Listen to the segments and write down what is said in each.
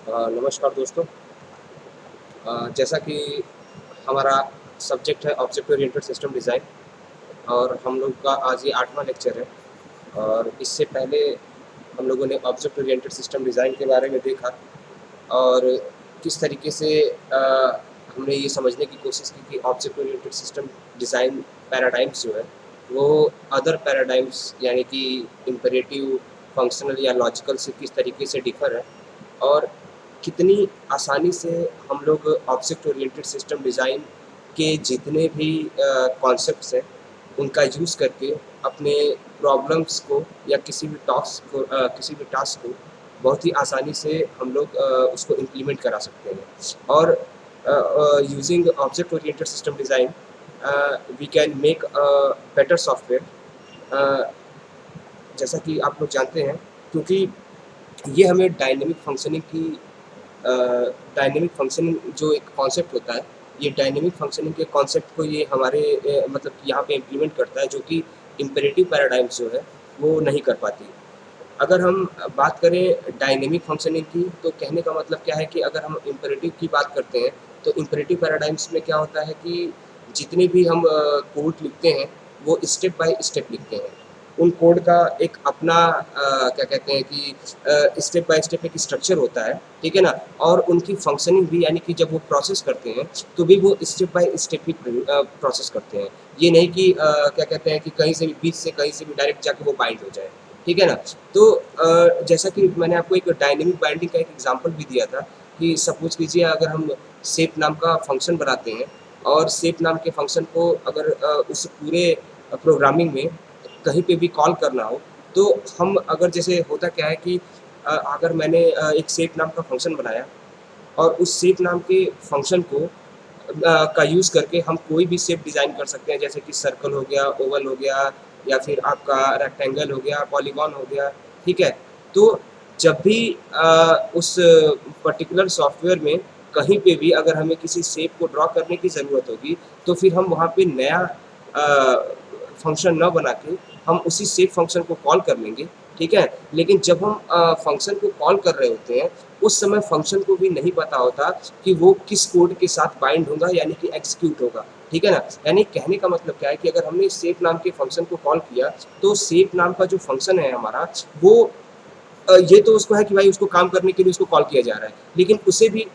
नमस्कार दोस्तों। जैसा कि हमारा सब्जेक्ट है ऑब्जेक्ट ओरिएंटेड सिस्टम डिज़ाइन और हम लोग का आज ये 8वां लेक्चर है। और इससे पहले हम लोगों ने ऑब्जेक्ट ओरिएंटेड सिस्टम डिज़ाइन के बारे में देखा और किस तरीके से हमने ये समझने की कोशिश की कि object oriented system design paradigms जो है वो अदर पैराडाइम्स यानी कि इम्पेरेटिव, फंक्शनल या लॉजिकल से किस तरीके से डिफ़र है और कितनी आसानी से हम लोग ऑब्जेक्ट ओरिएंटेड सिस्टम डिज़ाइन के जितने भी कॉन्सेप्ट्स हैं उनका यूज़ करके अपने प्रॉब्लम्स को या किसी भी टास्क को बहुत ही आसानी से हम लोग उसको इम्प्लीमेंट करा सकते हैं। और using object oriented system design we can make a better software, जैसा कि आप लोग जानते हैं, क्योंकि ये हमें डायनेमिक फंक्शनिंग जो एक कॉन्सेप्ट होता है, ये डायनेमिक फंक्शनिंग के कॉन्सेप्ट को ये हमारे मतलब कि यहाँ पे इम्प्लीमेंट करता है, जो कि इम्पेरेटिव पैराडाइम्स जो है वो नहीं कर पाती। अगर हम बात करें डायनेमिक फंक्शनिंग की, तो कहने का मतलब क्या है कि अगर हम इम्पेरेटिव की बात करते हैं तो इम्पेरेटिव पैराडाइम्स में क्या होता है कि जितने भी हम कोड लिखते हैं वो स्टेप बाय स्टेप लिखते हैं। उन कोड का एक अपना क्या कहते हैं कि स्टेप बाय स्टेप एक स्ट्रक्चर होता है, ठीक है ना? और उनकी फंक्शनिंग भी, यानी कि जब वो प्रोसेस करते हैं तो भी वो step by step he process करते हैं। ये नहीं कि क्या कहते हैं कि कहीं से भी बीच से कहीं से भी डायरेक्ट जाके वो बाइंड हो जाए, ठीक है ना? तो जैसा कि मैंने आपको एक डायनेमिक बाइंडिंग का एक एग्जांपल भी दिया था कि सपोज़ कीजिए अगर हम शेप नाम का फंक्शन बनाते हैं और शेप नाम के फंक्शन को अगर उस पूरे प्रोग्रामिंग में कहीं पे भी कॉल करना हो, तो हम अगर जैसे होता क्या है कि अगर मैंने एक शेप नाम का फंक्शन बनाया और उस शेप नाम के फंक्शन को का यूज़ करके हम कोई भी शेप डिज़ाइन कर सकते हैं, जैसे कि सर्कल हो गया, ओवल हो गया या फिर आपका रेक्टेंगल हो गया, पॉलीगॉन हो गया, ठीक है? तो जब भी उस पर्टिकुलर सॉफ्टवेयर में कहीं पे भी अगर हमें किसी शेप को ड्रॉ करने की ज़रूरत होगी, तो फिर हम वहाँ पे नया फंक्शन ना बना के हम उसी शेप फंक्शन को कॉल कर लेंगे, ठीक है? लेकिन जब हम फंक्शन को कॉल कर रहे होते हैं, उस समय फंक्शन को भी नहीं पता होता कि वो किस कोड के साथ बाइंड होगा, यानी कि एग्जीक्यूट होगा, ठीक है ना? यानी कहने का मतलब क्या है कि अगर हमने शेप नाम के फंक्शन को कॉल किया, तो शेप नाम का जो फंक्शन है हमारा, वो ये तो उसको है कि भाई उसको काम करने के लिए उसको कॉल किया जा रहा है, लेकिन उसे भी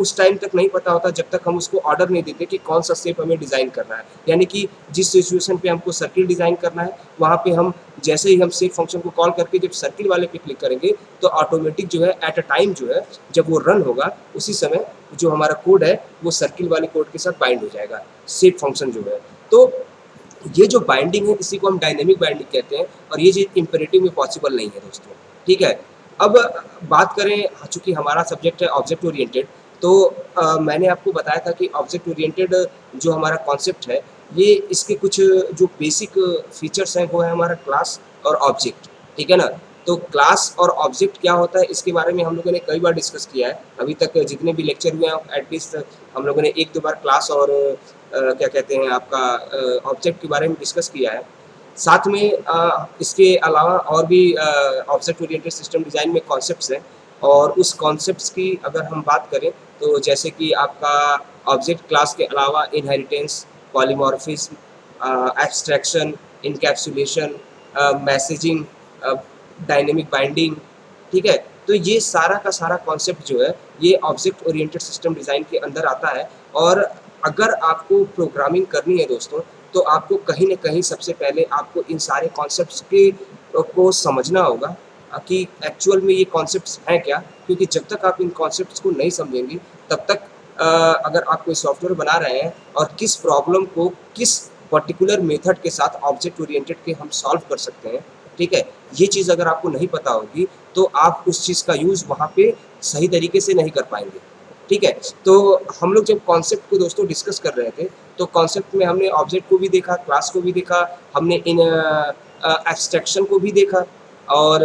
उस टाइम तक नहीं पता होता जब तक हम उसको ऑर्डर नहीं देते कि कौन सा शेप हमें डिज़ाइन करना है। यानी कि जिस सिचुएशन पे हमको सर्किल डिज़ाइन करना है, वहाँ पे हम जैसे ही हम शेप फंक्शन को कॉल करके जब सर्किल वाले पे क्लिक करेंगे, तो ऑटोमेटिक जो है एट अ टाइम जो है, जब वो रन होगा, उसी समय जो हमारा कोड है वो सर्किल वाले कोड के साथ बाइंड हो जाएगा, शेप फंक्शन जो है। तो ये जो बाइंडिंग है, इसी को हम डायनेमिक बाइंडिंग कहते हैं और ये चीज़ इम्पेरेटिव में पॉसिबल नहीं है दोस्तों, ठीक है? अब बात करें, चूँकि हमारा सब्जेक्ट है ऑब्जेक्ट ओरिएंटेड, तो मैंने आपको बताया था कि ऑब्जेक्ट ओरिएंटेड जो हमारा कॉन्सेप्ट है, ये इसके कुछ जो बेसिक फीचर्स हैं वो है हमारा क्लास और ऑब्जेक्ट, ठीक है ना? तो क्लास और ऑब्जेक्ट क्या होता है, इसके बारे में हम लोगों ने कई बार डिस्कस किया है। अभी तक जितने भी लेक्चर हुए हैं एटलीस्ट हम लोगों ने 1-2 बार क्लास और क्या कहते हैं आपका ऑब्जेक्ट के बारे में डिस्कस किया है। साथ में इसके अलावा और भी ऑब्जेक्ट ओरिएंटेड सिस्टम डिज़ाइन में कॉन्सेप्ट्स हैं और उस कॉन्सेप्ट्स की अगर हम बात करें, तो जैसे कि आपका ऑब्जेक्ट क्लास के अलावा inheritance, polymorphism, abstraction, encapsulation, messaging, uh, dynamic binding, ठीक है? तो ये सारा का सारा कॉन्सेप्ट जो है, ये ऑब्जेक्ट ओरिएंटेड सिस्टम डिज़ाइन के अंदर आता है। और अगर आपको प्रोग्रामिंग करनी है दोस्तों, तो आपको कहीं न कहीं सबसे पहले आपको इन सारे कॉन्सेप्ट्स के को समझना होगा कि एक्चुअल में ये कॉन्सेप्ट्स हैं क्या? क्योंकि जब तक आप इन कॉन्सेप्ट्स को नहीं समझेंगे, तब तक अगर आप कोई सॉफ्टवेयर बना रहे हैं और किस प्रॉब्लम को किस पर्टिकुलर मेथड के साथ ऑब्जेक्ट ओरिएंटेड के हम सॉल्व कर सकते हैं, ठीक है? ये चीज़ अगर आपको नहीं पता होगी, तो आप उस चीज़ का यूज़ वहाँ पे सही तरीके से नहीं कर पाएँगे, ठीक है? तो हम लोग जब कॉन्सेप्ट को दोस्तों डिस्कस कर रहे थे, तो कॉन्सेप्ट में हमने ऑब्जेक्ट को भी देखा, क्लास को भी देखा, हमने एब्स्ट्रैक्शन को भी देखा और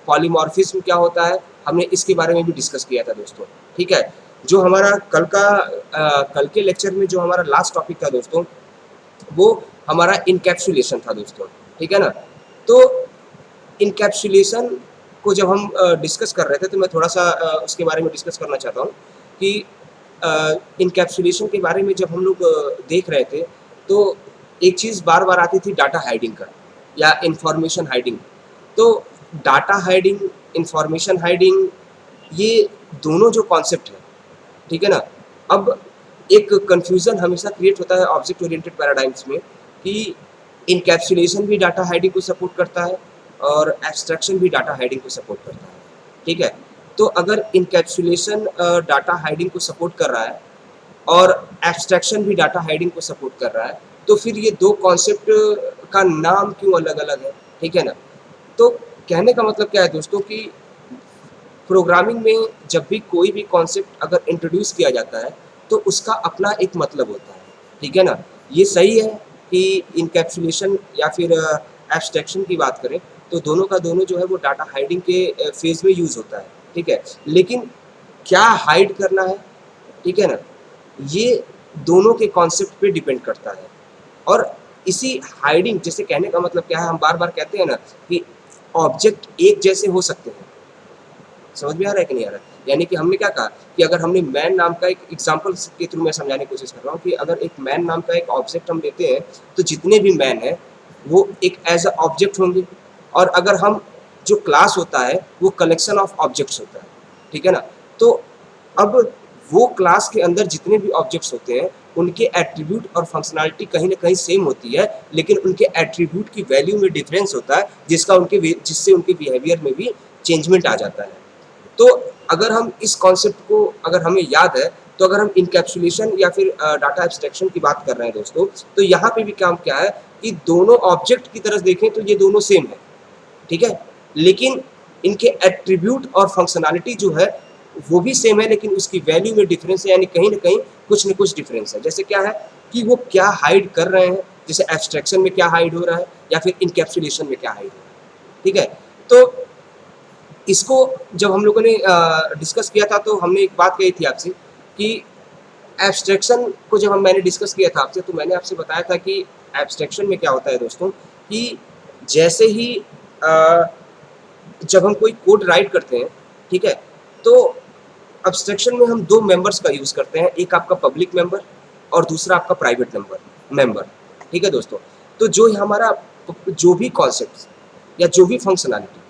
पॉलीमॉर्फिज्म क्या होता है, हमने इसके बारे में भी डिस्कस किया था दोस्तों, ठीक है? जो हमारा कल के लेक्चर में जो हमारा लास्ट टॉपिक था दोस्तों, वो हमारा इनकैप्सुलेशन था दोस्तों, ठीक है ना? तो इनकैप्सुलेशन को जब हम डिस्कस कर रहे थे तो मैं थोड़ा-सा उसके बारे में डिस्कस करना चाहता हूँ कि इनकैप्सुलेशन के बारे में जब हम लोग देख रहे थे, तो एक चीज़ बार-बार आती थी डाटा हाइडिंग का या इन्फॉर्मेशन हाइडिंग। तो डाटा हाइडिंग, इन्फॉर्मेशन हाइडिंग, ये दोनों जो कॉन्सेप्ट हैं, ठीक है ना? अब एक कन्फ्यूज़न हमेशा क्रिएट होता है ऑब्जेक्ट ओरिएंटेड पैराडाइम्स में कि इनकैप्सुलेशन भी डाटा हाइडिंग को सपोर्ट करता है और एब्स्ट्रैक्शन भी डाटा हाइडिंग को सपोर्ट करता है, ठीक है? तो अगर इनकैप्सुलेशन डाटा हाइडिंग को सपोर्ट कर रहा है और एब्स्ट्रैक्शन भी डाटा हाइडिंग को सपोर्ट कर रहा है, तो फिर ये 2 कॉन्सेप्ट का नाम क्यों अलग-अलग है, ठीक है ना? तो कहने का मतलब क्या है दोस्तों कि प्रोग्रामिंग में जब भी कोई भी कॉन्सेप्ट अगर इंट्रोड्यूस किया जाता है, तो उसका अपना एक मतलब होता है, ठीक है ना? ये सही है कि इनकैप्सुलेशन या फिर एब्स्ट्रैक्शन की बात करें, तो दोनों का दोनों जो है वो डाटा हाइडिंग के फ़ेज़ में यूज़ होता है, ठीक है? लेकिन क्या हाइड करना है, ठीक है ना? ये दोनों के कॉन्सेप्ट पे डिपेंड करता है और इसी हाइडिंग जैसे कहने का मतलब क्या है, हम बार-बार कहते हैं ना कि ऑब्जेक्ट एक जैसे हो सकते हैं। समझ में आ रहा है कि नहीं आ रहा है? यानी कि हमने क्या कहा कि अगर हमने मैन नाम का एक एग्ज़ाम्पल के थ्रू मैं समझाने की कोशिश कर रहा हूँ कि अगर एक मैन नाम का एक ऑब्जेक्ट हम लेते हैं, तो जितने भी मैन हैं, वो एक एज़ अ ऑब्जेक्ट होंगे और अगर हम जो क्लास होता है, वो कलेक्शन ऑफ ऑब्जेक्ट्स होता है, ठीक है ना? तो अब वो क्लास के अंदर जितने भी ऑब्जेक्ट्स होते हैं, उनके एट्रीब्यूट और फंक्शनैलिटी कहीं न कहीं सेम होती है, लेकिन उनके एट्रीब्यूट की वैल्यू में डिफरेंस होता है, जिससे उनके बिहेवियर में भी चेंजमेंट आ जाता है। तो अगर हम इस कॉन्सेप्ट को अगर हमें याद है, तो अगर हम इनकैप्सुलेशन या फिर डाटा एब्स्ट्रैक्शन की बात कर रहे हैं दोस्तों, तो यहाँ पे भी काम क्या है कि दोनों ऑब्जेक्ट की तरह देखें तो ये दोनों सेम है, ठीक है? लेकिन इनके एट्रीब्यूट और फंक्शनैलिटी जो है, वो भी सेम है लेकिन उसकी वैल्यू में डिफरेंस है यानी कहीं न कहीं कुछ न कुछ डिफरेंस है। जैसे क्या है कि वो क्या हाइड कर रहे हैं, जैसे एब्स्ट्रैक्शन में क्या हाइड हो रहा है या फिर इनकैप्सुलेशन में क्या हाइड हो रहा है, ठीक है? तो इसको जब हम लोगों ने डिस्कस किया था तो हमने एक बात कही थी आपसे कि एब्स्ट्रैक्शन को जब मैंने डिस्कस किया था आपसे तो मैंने आपसे बताया था कि एब्स्ट्रैक्शन में क्या होता है दोस्तों कि जैसे ही अ, जब हम कोई कोड राइट करते हैं, ठीक है? तो एब्स्ट्रैक्शन में हम 2 मेंबर्स का यूज़ करते हैं, एक आपका पब्लिक मेंबर और दूसरा आपका प्राइवेट मेंबर, ठीक है दोस्तों? तो जो हमारा जो भी कॉन्सेप्ट्स या जो भी फंक्शनैलिटी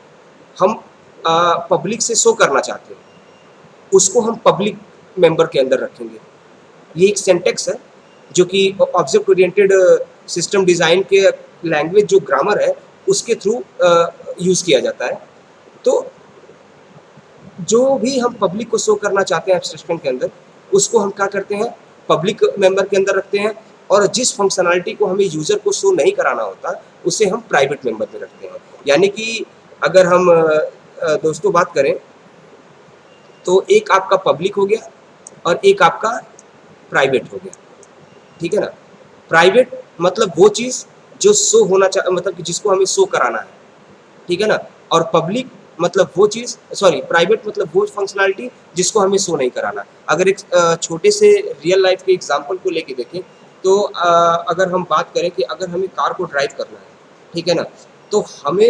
हम पब्लिक से शो करना चाहते हैं, उसको हम पब्लिक मेंबर के अंदर रखेंगे। ये एक सिंटैक्स है जो कि ऑब्जेक्ट ओरिएंटेड सिस्टम डिज़ाइन के लैंग्वेज जो ग्रामर है, उसके थ्रू यूज़ किया जाता है। तो जो भी हम पब्लिक को शो करना चाहते हैं एब्स्ट्रैक्शन के अंदर, उसको हम क्या करते हैं, पब्लिक मेंबर के अंदर रखते हैं और जिस फंक्शनैलिटी को हमें यूज़र को शो नहीं कराना होता, उसे हम प्राइवेट मेंबर में रखते हैं। यानी कि अगर हम दोस्तों बात करें, तो एक आपका पब्लिक हो गया और एक आपका प्राइवेट हो गया, ठीक है ना? प्राइवेट मतलब वो चीज़ जो शो होना मतलब कि जिसको हमें शो कराना है, ठीक है ना? और पब्लिक मतलब वो चीज़ सॉरी प्राइवेट मतलब वो फंक्शनैलिटी जिसको हमें शो नहीं कराना। अगर एक छोटे से रियल लाइफ़ के एग्ज़ाम्पल को लेके देखें, तो अगर हम बात करें कि अगर हमें कार को ड्राइव करना है, ठीक है ना? तो हमें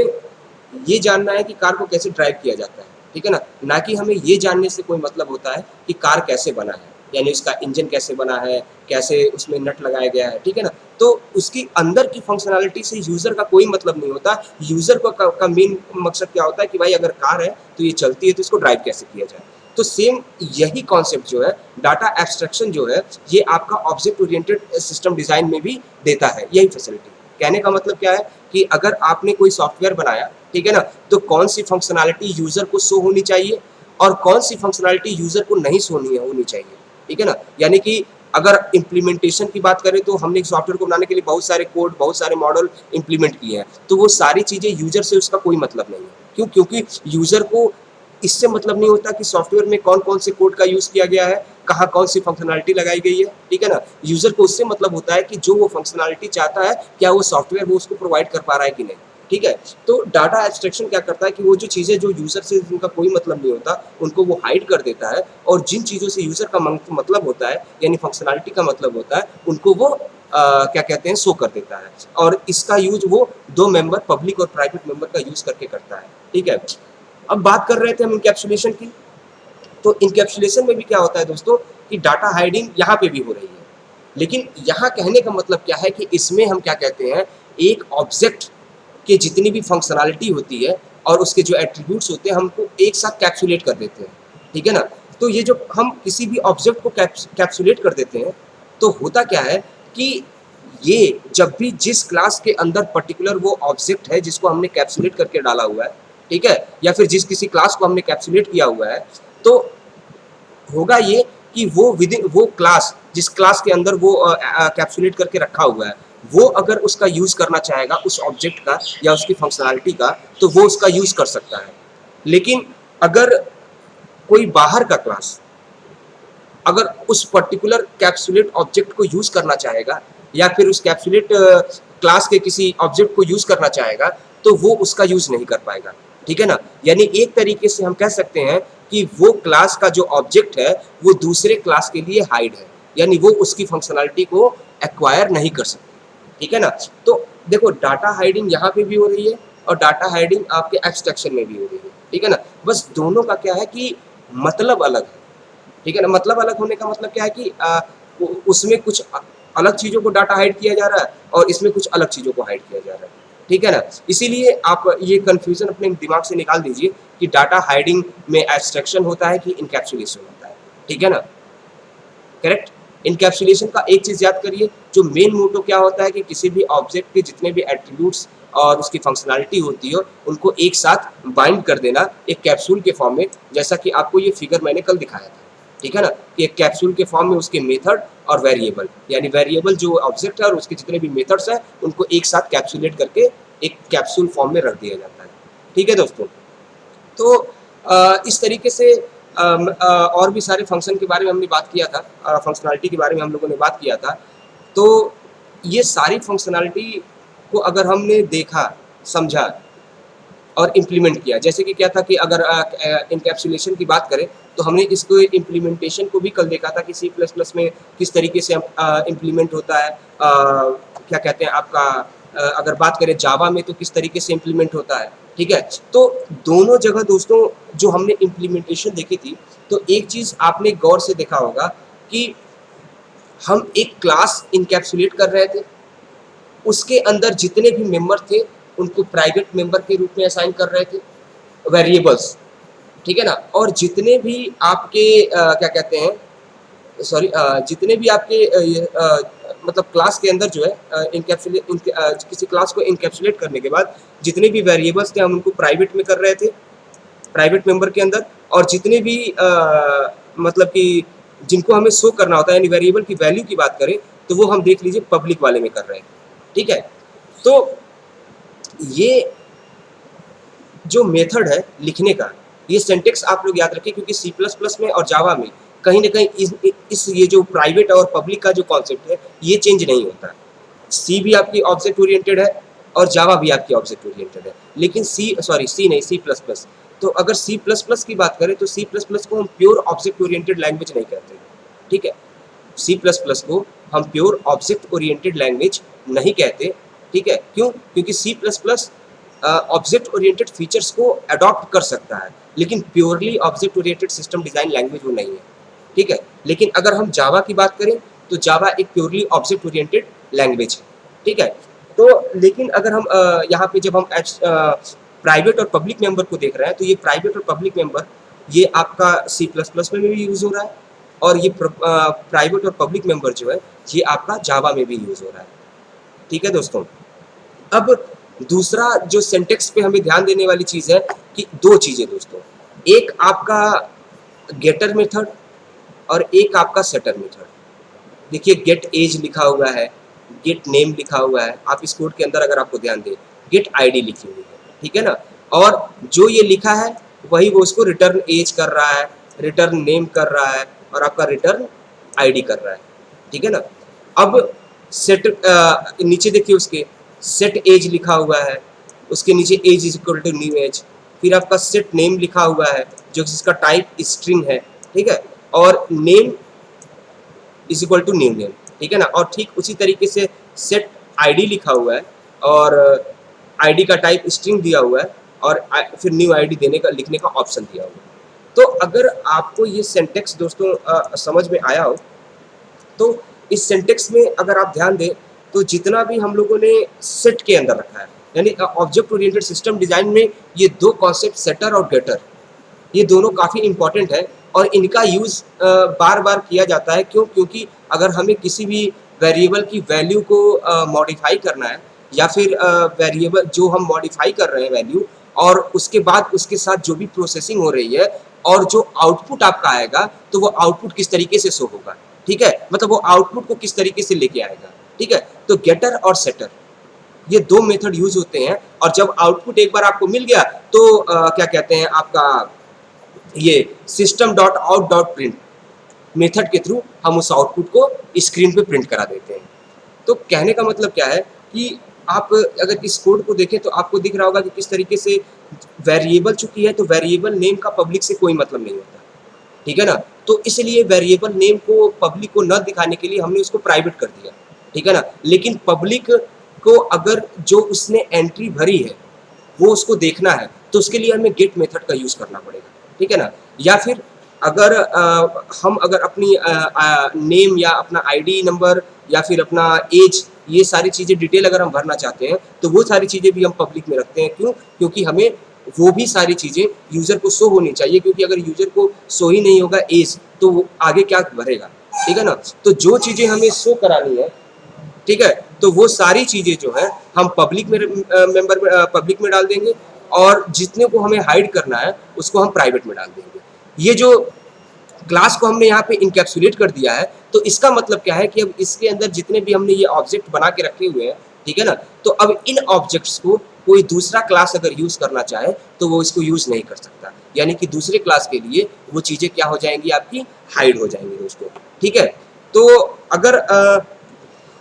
ये जानना है कि कार को कैसे ड्राइव किया जाता है, ठीक है ना? ना कि हमें ये जानने से कोई मतलब होता है कि कार कैसे बना है, यानी उसका इंजन कैसे बना है, कैसे उसमें नट लगाया गया है, ठीक है ना? तो उसकी अंदर की फंक्शनैलिटी से यूज़र का कोई मतलब नहीं होता। यूज़र का मेन मकसद क्या होता है कि भाई अगर कार है, तो ये चलती है तो इसको ड्राइव कैसे किया जाए। तो सेम यही कॉन्सेप्ट जो है, डाटा एब्स्ट्रैक्शन जो है, ये आपका ऑब्जेक्ट ओरिएंटेड सिस्टम डिज़ाइन में भी देता है, यही फैसिलिटी। कहने का मतलब क्या है कि अगर आपने कोई सॉफ्टवेयर बनाया, ठीक है ना? तो कौन-सी फंक्शनैलिटी यूज़र को शो होनी चाहिए और कौन-सी फंक्शनैलिटी यूज़र को नहीं शो होनी चाहिए, ठीक है ना? यानी कि अगर इम्प्लीमेंटेशन की बात करें तो हमने एक सॉफ्टवेयर को बनाने के लिए बहुत सारे कोड, बहुत सारे मॉडल इम्प्लीमेंट किए हैं। तो वो सारी चीज़ें यूज़र से उसका कोई मतलब नहीं है। क्यों? क्योंकि यूज़र को इससे मतलब नहीं होता कि सॉफ्टवेयर में कौन-कौन से कोड का यूज़ किया गया है, कहाँ कौन-सी फंक्शनैलिटी लगाई गई है, ठीक है ना? यूज़र को उससे मतलब होता है कि जो वो फंक्शनैलिटी चाहता है, क्या वो सॉफ्टवेयर वो उसको प्रोवाइड कर पा रहा है कि नहीं, ठीक है? तो डाटा एब्स्ट्रैक्शन क्या करता है कि वो जो चीज़ें जो यूज़र से जिनका कोई मतलब नहीं होता, उनको वो हाइड कर देता है और जिन चीज़ों से यूज़र का मतलब होता है, यानी फंक्शनैलिटी का मतलब होता है, उनको वो क्या कहते हैं, शो कर देता है और इसका यूज़ वो 2 मेंबर पब्लिक और प्राइवेट मेंबर का यूज़ करके करता है, ठीक है? अब बात कर रहे थे हम इनकैप्सुलेशन की, तो इनकैप्सुलेशन में भी क्या होता है दोस्तों कि डाटा हाइडिंग यहाँ पे भी हो रही है। लेकिन यहाँ कहने का मतलब क्या है कि इसमें हम क्या कहते हैं, एक ऑब्जेक्ट के जितनी भी फंक्शनैलिटी होती है और उसके जो एट्रीब्यूट्स होते हैं हमको एक साथ कैप्सुलेट कर देते हैं, ठीक है ना। तो ये जो हम किसी भी ऑब्जेक्ट को कैप्सुलेट कर देते हैं तो होता क्या है कि ये जब भी जिस क्लास के अंदर पर्टिकुलर वो ऑब्जेक्ट है जिसको हमने कैप्सुलेट करके डाला हुआ है, ठीक है, या फिर जिस किसी क्लास को हमने कैप्सुलेट किया हुआ है, तो होगा ये कि वो विदिन वो क्लास जिस क्लास के अंदर वो कैप्सुलेट करके रखा हुआ है, वो अगर उसका यूज करना चाहेगा उस ऑब्जेक्ट का या उसकी फंक्शनैलिटी का, तो वो उसका यूज कर सकता है। लेकिन अगर कोई बाहर का क्लास अगर उस पर्टिकुलर कैप्सुलेट ऑब्जेक्ट को यूज करना चाहेगा या फिर उस कैप्सुलेट क्लास के किसी ऑब्जेक्ट को यूज करना चाहेगा, तो वो उसका यूज नहीं कर पाएगा, ठीक है ना। यानी एक तरीके से हम कह सकते हैं कि वो क्लास का जो ऑब्जेक्ट है वो दूसरे क्लास के लिए हाइड है, यानी वो उसकी फंक्शनैलिटी को एक्वायर नहीं कर सकते, ठीक है ना। तो देखो डाटा हाइडिंग यहाँ पे भी हो रही है और डाटा हाइडिंग आपके एब्स्ट्रैक्शन में भी हो रही है, ठीक है ना। बस दोनों का क्या है कि मतलब अलग है, ठीक है ना। मतलब अलग होने का मतलब क्या है कि उसमें कुछ अलग चीज़ों को डाटा हाइड किया जा रहा है और इसमें कुछ अलग चीज़ों को हाइड किया जा रहा है, ठीक है ना। इसीलिए आप ये कन्फ्यूज़न अपने दिमाग से निकाल दीजिए कि डाटा हाइडिंग में एब्स्ट्रैक्शन होता है कि इनकैप्सुलेशन होता है, ठीक है ना। करेक्ट। इनकैप्सुलेशन का एक चीज़ याद करिए, जो मेन मोटो क्या होता है कि किसी भी ऑब्जेक्ट के जितने भी एट्रीब्यूट्स और उसकी फंक्शनैलिटी होती है उनको एक साथ बाइंड कर देना एक कैप्सूल के फॉर्म में, जैसा कि आपको ये फिगर मैंने कल दिखाया था, ठीक है ना। कि एक कैप्सूल के फॉर्म में उसके मेथड और वेरिएबल, यानी वेरिएबल जो ऑब्जेक्ट है और उसके जितने भी मेथड्स हैं उनको एक साथ कैप्सुलेट करके एक कैप्सूल फॉर्म में रख दिया जाता है, ठीक है दोस्तों। तो इस तरीके से और भी सारे फंक्शन के बारे में हमने बात किया था, फंक्शनैलिटी के बारे में हम लोगों ने बात किया था। तो ये सारी फंक्शनैलिटी को अगर हमने देखा, समझा और इम्प्लीमेंट किया, जैसे कि क्या था कि अगर इनकैप्सुलेशन की बात करें तो हमने इसको इम्प्लीमेंटेशन को भी कल देखा था कि C++ में किस तरीके से इम्प्लीमेंट होता है, क्या कहते हैं आपका, अगर बात करें जावा में तो किस तरीके से इम्प्लीमेंट होता है, ठीक है। तो दोनों जगह दोस्तों जो हमने इम्प्लीमेंटेशन देखी थी, तो एक चीज़ आपने गौर से देखा होगा कि हम एक क्लास इनकैप्सुलेट कर रहे थे, उसके अंदर जितने भी मेंबर थे उनको प्राइवेट मेंबर के रूप में असाइन कर रहे थे, वेरिएबल्स, ठीक है ना। और जितने भी आपके क्या कहते हैं, सॉरी, जितने भी आपके मतलब क्लास के अंदर जो है किसी क्लास को इनकैप्सुलेट करने के बाद जितने भी वेरिएबल्स थे हम उनको प्राइवेट में कर रहे थे, प्राइवेट मेंबर के अंदर। और जितने भी मतलब कि जिनको हमें शो करना होता है, यानी वेरिएबल की वैल्यू की बात करें तो वो हम देख लीजिए पब्लिक वाले में कर रहे हैं, ठीक है। तो ये जो मेथड है लिखने का, ये सिंटेक्स आप लोग याद रखिए, क्योंकि C++ में और जावा में कहीं ना कहीं इस ये जो प्राइवेट और पब्लिक का जो कॉन्सेप्ट है ये चेंज नहीं होता। सी भी आपकी ऑब्जेक्ट ओरिएंटेड है और जावा भी आपकी ऑब्जेक्ट ओरिएंटेड है, लेकिन सी नहीं, C++। तो अगर C++ की बात करें तो C++ को हम प्योर ऑब्जेक्ट ओरिएंटेड लैंग्वेज नहीं कहते, ठीक है। C++ को हम प्योर ऑब्जेक्ट ओरिएंटेड लैंग्वेज नहीं कहते, ठीक है। क्यों? क्योंकि C++ ऑब्जेक्ट ओरिएंटेड फीचर्स को अडॉप्ट कर सकता है, लेकिन purely object oriented system design language वो नहीं है, ठीक है। लेकिन अगर हम जावा की बात करें तो जावा एक प्योरली ऑब्जेक्ट ओरिएंटेड लैंग्वेज है, ठीक है। तो लेकिन अगर हम यहाँ पे जब हम प्राइवेट और पब्लिक मेंबर को देख रहे हैं, तो ये प्राइवेट और पब्लिक मेंबर ये आपका C++ में भी यूज़ हो रहा है और ये प्राइवेट और पब्लिक मेंबर जो है ये आपका जावा में भी यूज़ हो रहा है, ठीक है दोस्तों। अब दूसरा जो सिंटेक्स पे हमें ध्यान देने वाली चीज़ है कि दो चीज़ें दोस्तों, एक आपका गेटर मेथड और एक आपका सेटर मेथड। देखिए गेट एज लिखा हुआ है, गेट नेम लिखा हुआ है, आप इस कोड के अंदर अगर आपको ध्यान दें गेट आईडी लिखी हुई है, ठीक है ना। और जो ये लिखा है वही वो उसको रिटर्न एज कर रहा है, रिटर्न नेम कर रहा है और आपका रिटर्न आईडी कर रहा है, ठीक है ना। अब सेट नीचे देखिए उसके सेट एज लिखा हुआ है, उसके नीचे age is equal to new age, फिर आपका सेट नेम लिखा हुआ है जो जिसका टाइप स्ट्रिंग है, ठीक है, और name is equal to new name, ठीक है ना। और ठीक उसी तरीके से सेट आईडी लिखा हुआ है और आईडी का टाइप स्ट्रिंग दिया हुआ है और फिर न्यू आईडी देने का लिखने का ऑप्शन दिया होगा। तो अगर आपको ये सिंटैक्स दोस्तों समझ में आया हो, तो इस सिंटैक्स में अगर आप ध्यान दें तो जितना भी हम लोगों ने सेट के अंदर रखा है, यानी ऑब्जेक्ट ओरिएंटेड सिस्टम डिजाइन में ये दो कॉन्सेप्ट सेटर और गेटर, ये दोनों काफ़ी इंपॉर्टेंट है और इनका यूज़ बार बार किया जाता है। क्यों? क्योंकि अगर हमें किसी भी वेरिएबल की वैल्यू को मॉडिफाई करना है, या फिर वेरिएबल जो हम मॉडिफाई कर रहे हैं वैल्यू, और उसके बाद उसके साथ जो भी प्रोसेसिंग हो रही है और जो आउटपुट आपका आएगा, तो वो आउटपुट किस तरीके से शो होगा, ठीक है, मतलब वो आउटपुट को किस तरीके से लेके आएगा, ठीक है। तो गेटर और सेटर, ये दो मेथड यूज होते हैं, और जब आउटपुट एक बार आपको मिल गया तो क्या कहते हैं आपका ये system dot out dot print method के थ्रू हम उस आउटपुट को स्क्रीन पे प्रिंट करा देते हैं। तो कहने का मतलब क्या है कि आप अगर इस कोड को देखें तो आपको दिख रहा होगा कि किस तरीके से वेरिएबल चुकी है, तो वेरिएबल नेम का पब्लिक से कोई मतलब नहीं होता, ठीक है ना। तो इसलिए वेरिएबल नेम को पब्लिक को न दिखाने के लिए हमने उसको प्राइवेट कर दिया, ठीक है ना। लेकिन पब्लिक को अगर जो उसने एंट्री भरी है वो उसको देखना है, तो उसके लिए हमें गेट मेथड का यूज़ करना पड़ेगा, ठीक है ना। या फिर अगर हम अगर अपनी नेम या अपना आईडी नंबर या फिर अपना एज, ये सारी चीज़ें डिटेल अगर हम भरना चाहते हैं, तो वो सारी चीज़ें भी हम पब्लिक में रखते हैं। क्यों? क्योंकि हमें वो भी सारी चीज़ें यूज़र को शो होनी चाहिए, क्योंकि अगर यूज़र को शो ही नहीं होगा एज, तो वो आगे क्या भरेगा, ठीक है ना। तो जो चीज़ें हमें शो करानी है, ठीक है, तो वो सारी चीज़ें जो है हम पब्लिक में मेंबर पब्लिक में डाल देंगे, और जितने को हमें हाइड करना है उसको हम प्राइवेट में डाल देंगे। ये जो क्लास को हमने यहाँ पे इनकैप्सुलेट कर दिया है, तो इसका मतलब क्या है कि अब इसके अंदर जितने भी हमने ये ऑब्जेक्ट बना के रखे हुए हैं, ठीक है ना, तो अब इन ऑब्जेक्ट्स को कोई दूसरा क्लास अगर यूज करना चाहे तो वो इसको यूज नहीं कर सकता, यानी कि दूसरे क्लास के लिए वो चीजें क्या हो जाएंगी, आपकी हाइड हो जाएंगी दोस्तों, ठीक है। तो अगर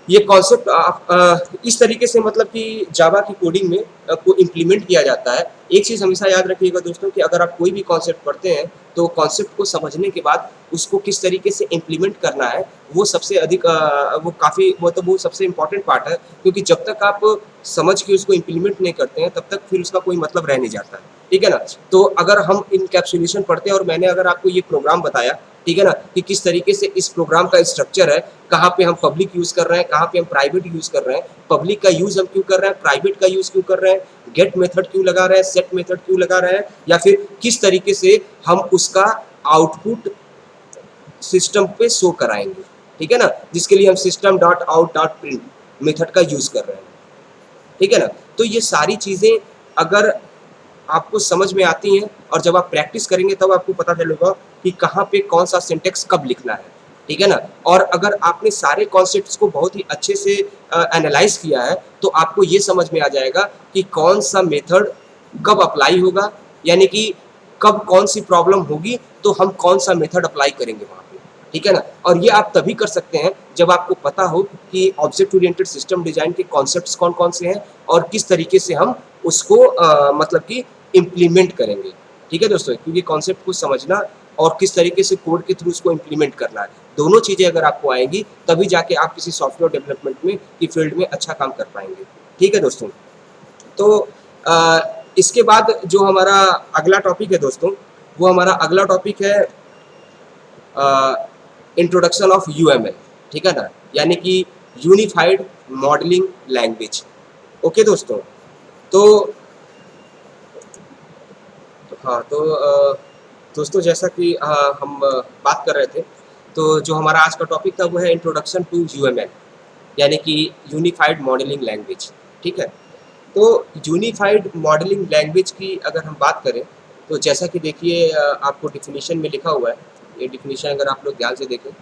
ये कॉन्सेप्ट इस तरीके से मतलब कि जावा की कोडिंग में को इम्प्लीमेंट किया जाता है। एक चीज़ हमेशा याद रखिएगा दोस्तों कि अगर आप कोई भी कॉन्सेप्ट पढ़ते हैं, तो कॉन्सेप्ट को समझने के बाद उसको किस तरीके से इम्प्लीमेंट करना है, वो सबसे अधिक वो काफ़ी मतलब वो सबसे इम्पोर्टेंट पार्ट है, क्योंकि जब तक आप समझ के उसको इम्प्लीमेंट नहीं करते हैं, तब तक फिर उसका कोई मतलब रह नहीं जाता है, ठीक है ना। तो अगर हम इनकैप्सुलेशन पढ़ते हैं और मैंने अगर आपको ये प्रोग्राम बताया, ठीक है ना, कि किस तरीके से इस प्रोग्राम का स्ट्रक्चर है, कहाँ पे हम पब्लिक यूज़ कर रहे हैं, कहाँ पे हम प्राइवेट यूज़ कर रहे हैं, पब्लिक का यूज़ हम क्यों कर रहे हैं, प्राइवेट का यूज़ क्यों कर रहे हैं, गेट मेथड क्यों लगा रहे हैं, सेट मेथड क्यों लगा रहे हैं, या फिर किस तरीके से हम उसका आउटपुट सिस्टम पे शो कराएंगे, ठीक है ना, जिसके लिए हम system dot out dot print method का यूज़ कर रहे हैं, ठीक है ना। तो ये सारी चीज़ें अगर आपको समझ में आती हैं और जब आप प्रैक्टिस करेंगे तब आपको पता चलेगा कि कहाँ पे कौन सा सिंटेक्स कब लिखना है, ठीक है ना। और अगर आपने सारे कॉन्सेप्ट्स को बहुत ही अच्छे से एनालाइज किया है, तो आपको ये समझ में आ जाएगा कि कौन सा मेथड कब अप्लाई होगा, यानी कि कब कौन सी प्रॉब्लम होगी तो हम कौन सा मेथड अप्लाई करेंगे वहाँ पे, ठीक है ना। और ये आप तभी कर सकते हैं जब आपको पता हो कि ऑब्जेक्ट ओरिएंटेड सिस्टम डिजाइन के कॉन्सेप्ट्स कौन कौन से हैं और किस तरीके से हम उसको मतलब कि इम्प्लीमेंट करेंगे, ठीक है दोस्तों। क्योंकि कॉन्सेप्ट को समझना और किस तरीके से कोड के थ्रू उसको इम्प्लीमेंट करना है, दोनों चीज़ें अगर आपको आएंगी तभी जाके आप किसी सॉफ्टवेयर डेवलपमेंट में की फील्ड में अच्छा काम कर पाएंगे, ठीक है दोस्तों। तो इसके बाद जो हमारा अगला टॉपिक है दोस्तों, वो हमारा अगला टॉपिक है इंट्रोडक्शन ऑफ यूएमएल, ठीक है ना, यानी कि यूनिफाइड मॉडलिंग लैंग्वेज। ओके दोस्तों, तो हाँ, तो दोस्तों जैसा कि हम बात कर रहे थे, तो जो हमारा आज का टॉपिक था वो है इंट्रोडक्शन टू यूएमएल, यानी कि यूनिफाइड मॉडलिंग लैंग्वेज, ठीक है। तो यूनिफाइड मॉडलिंग लैंग्वेज की अगर हम बात करें, तो जैसा कि देखिए आपको डिफिनीशन में लिखा हुआ है, ये डिफिनीशन अगर आप लोग ध्यान से देखें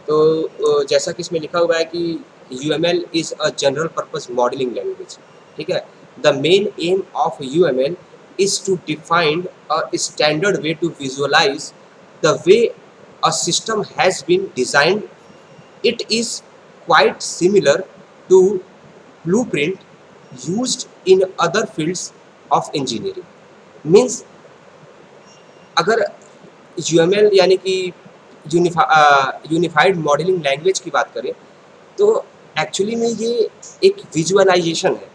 तो जैसा कि इसमें लिखा हुआ है कि UML is a general purpose modelling language, ठीक है। The main M of UML is to define a standard way to visualize the way a system has been designed. It is quite similar to blueprint used in other fields of engineering. Means अगर UML यानी कि unified modelling language की बात करें, तो actually में ये एक विजुअलाइजेशन है।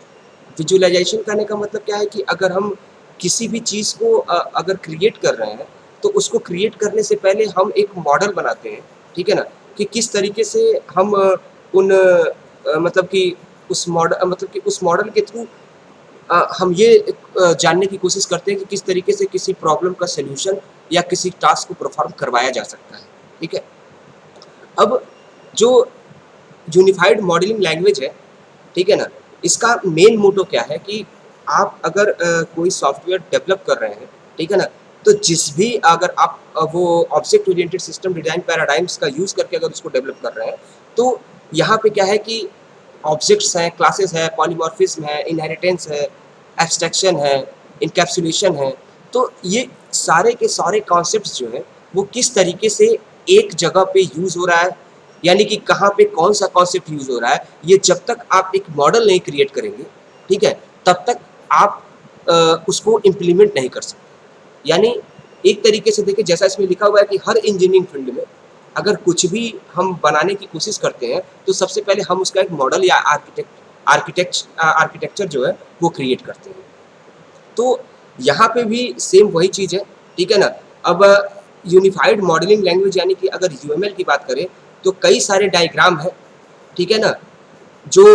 विजुअलाइजेशन करने का मतलब क्या है कि अगर हम किसी भी चीज़ को अगर क्रिएट कर रहे हैं, तो उसको क्रिएट करने से पहले हम एक मॉडल बनाते हैं, ठीक है ना? कि किस तरीके से हम मतलब कि उस मॉडल के थ्रू हम ये जानने की कोशिश करते हैं कि किस तरीके से किसी प्रॉब्लम का सॉल्यूशन या किसी टास्क को परफॉर्म करवाया जा सकता है, ठीक है? अब जो यूनिफाइड मॉडलिंग लैंग्वेज है, ठीक है ना? इसका मेन मोटो क्या है कि आप अगर कोई सॉफ्टवेयर डेवलप कर रहे हैं, ठीक है ना? तो जिस भी अगर आप वो object oriented system design paradigms का यूज़ करके अगर उसको डेवलप कर रहे हैं, तो यहाँ पे क्या है कि ऑब्जेक्ट्स हैं, क्लासेस है, पॉलीमॉर्फिज्म है, इनहेरिटेंस है, एब्स्ट्रैक्शन है, इनकैप्सुलेशन है। तो ये सारे के सारे कॉन्सेप्ट्स जो हैं, वो किस तरीके से एक जगह पे यूज़ हो रहा है, यानी कि कहाँ पे कौन-सा कॉन्सेप्ट यूज़ हो रहा है, ये जब तक आप एक मॉडल नहीं क्रिएट करेंगे, ठीक है? तब तक आप उसको इम्प्लीमेंट नहीं कर सकते। यानी एक तरीके से देखिए जैसा इसमें लिखा हुआ है कि हर इंजीनियरिंग फील्ड में अगर कुछ भी हम बनाने की कोशिश करते हैं, तो सबसे पहले हम उसका एक मॉडल या आर्किटेक्चर जो है, वो क्रिएट करते हैं। तो यहाँ पे भी सेम वही चीज़ है, ठीक है ना? अब यूनिफाइड मॉडलिंग लैंग्वेज यानी कि अगर यूएमएल की बात करें, तो कई सारे डायग्राम हैं, ठीक है ना? जो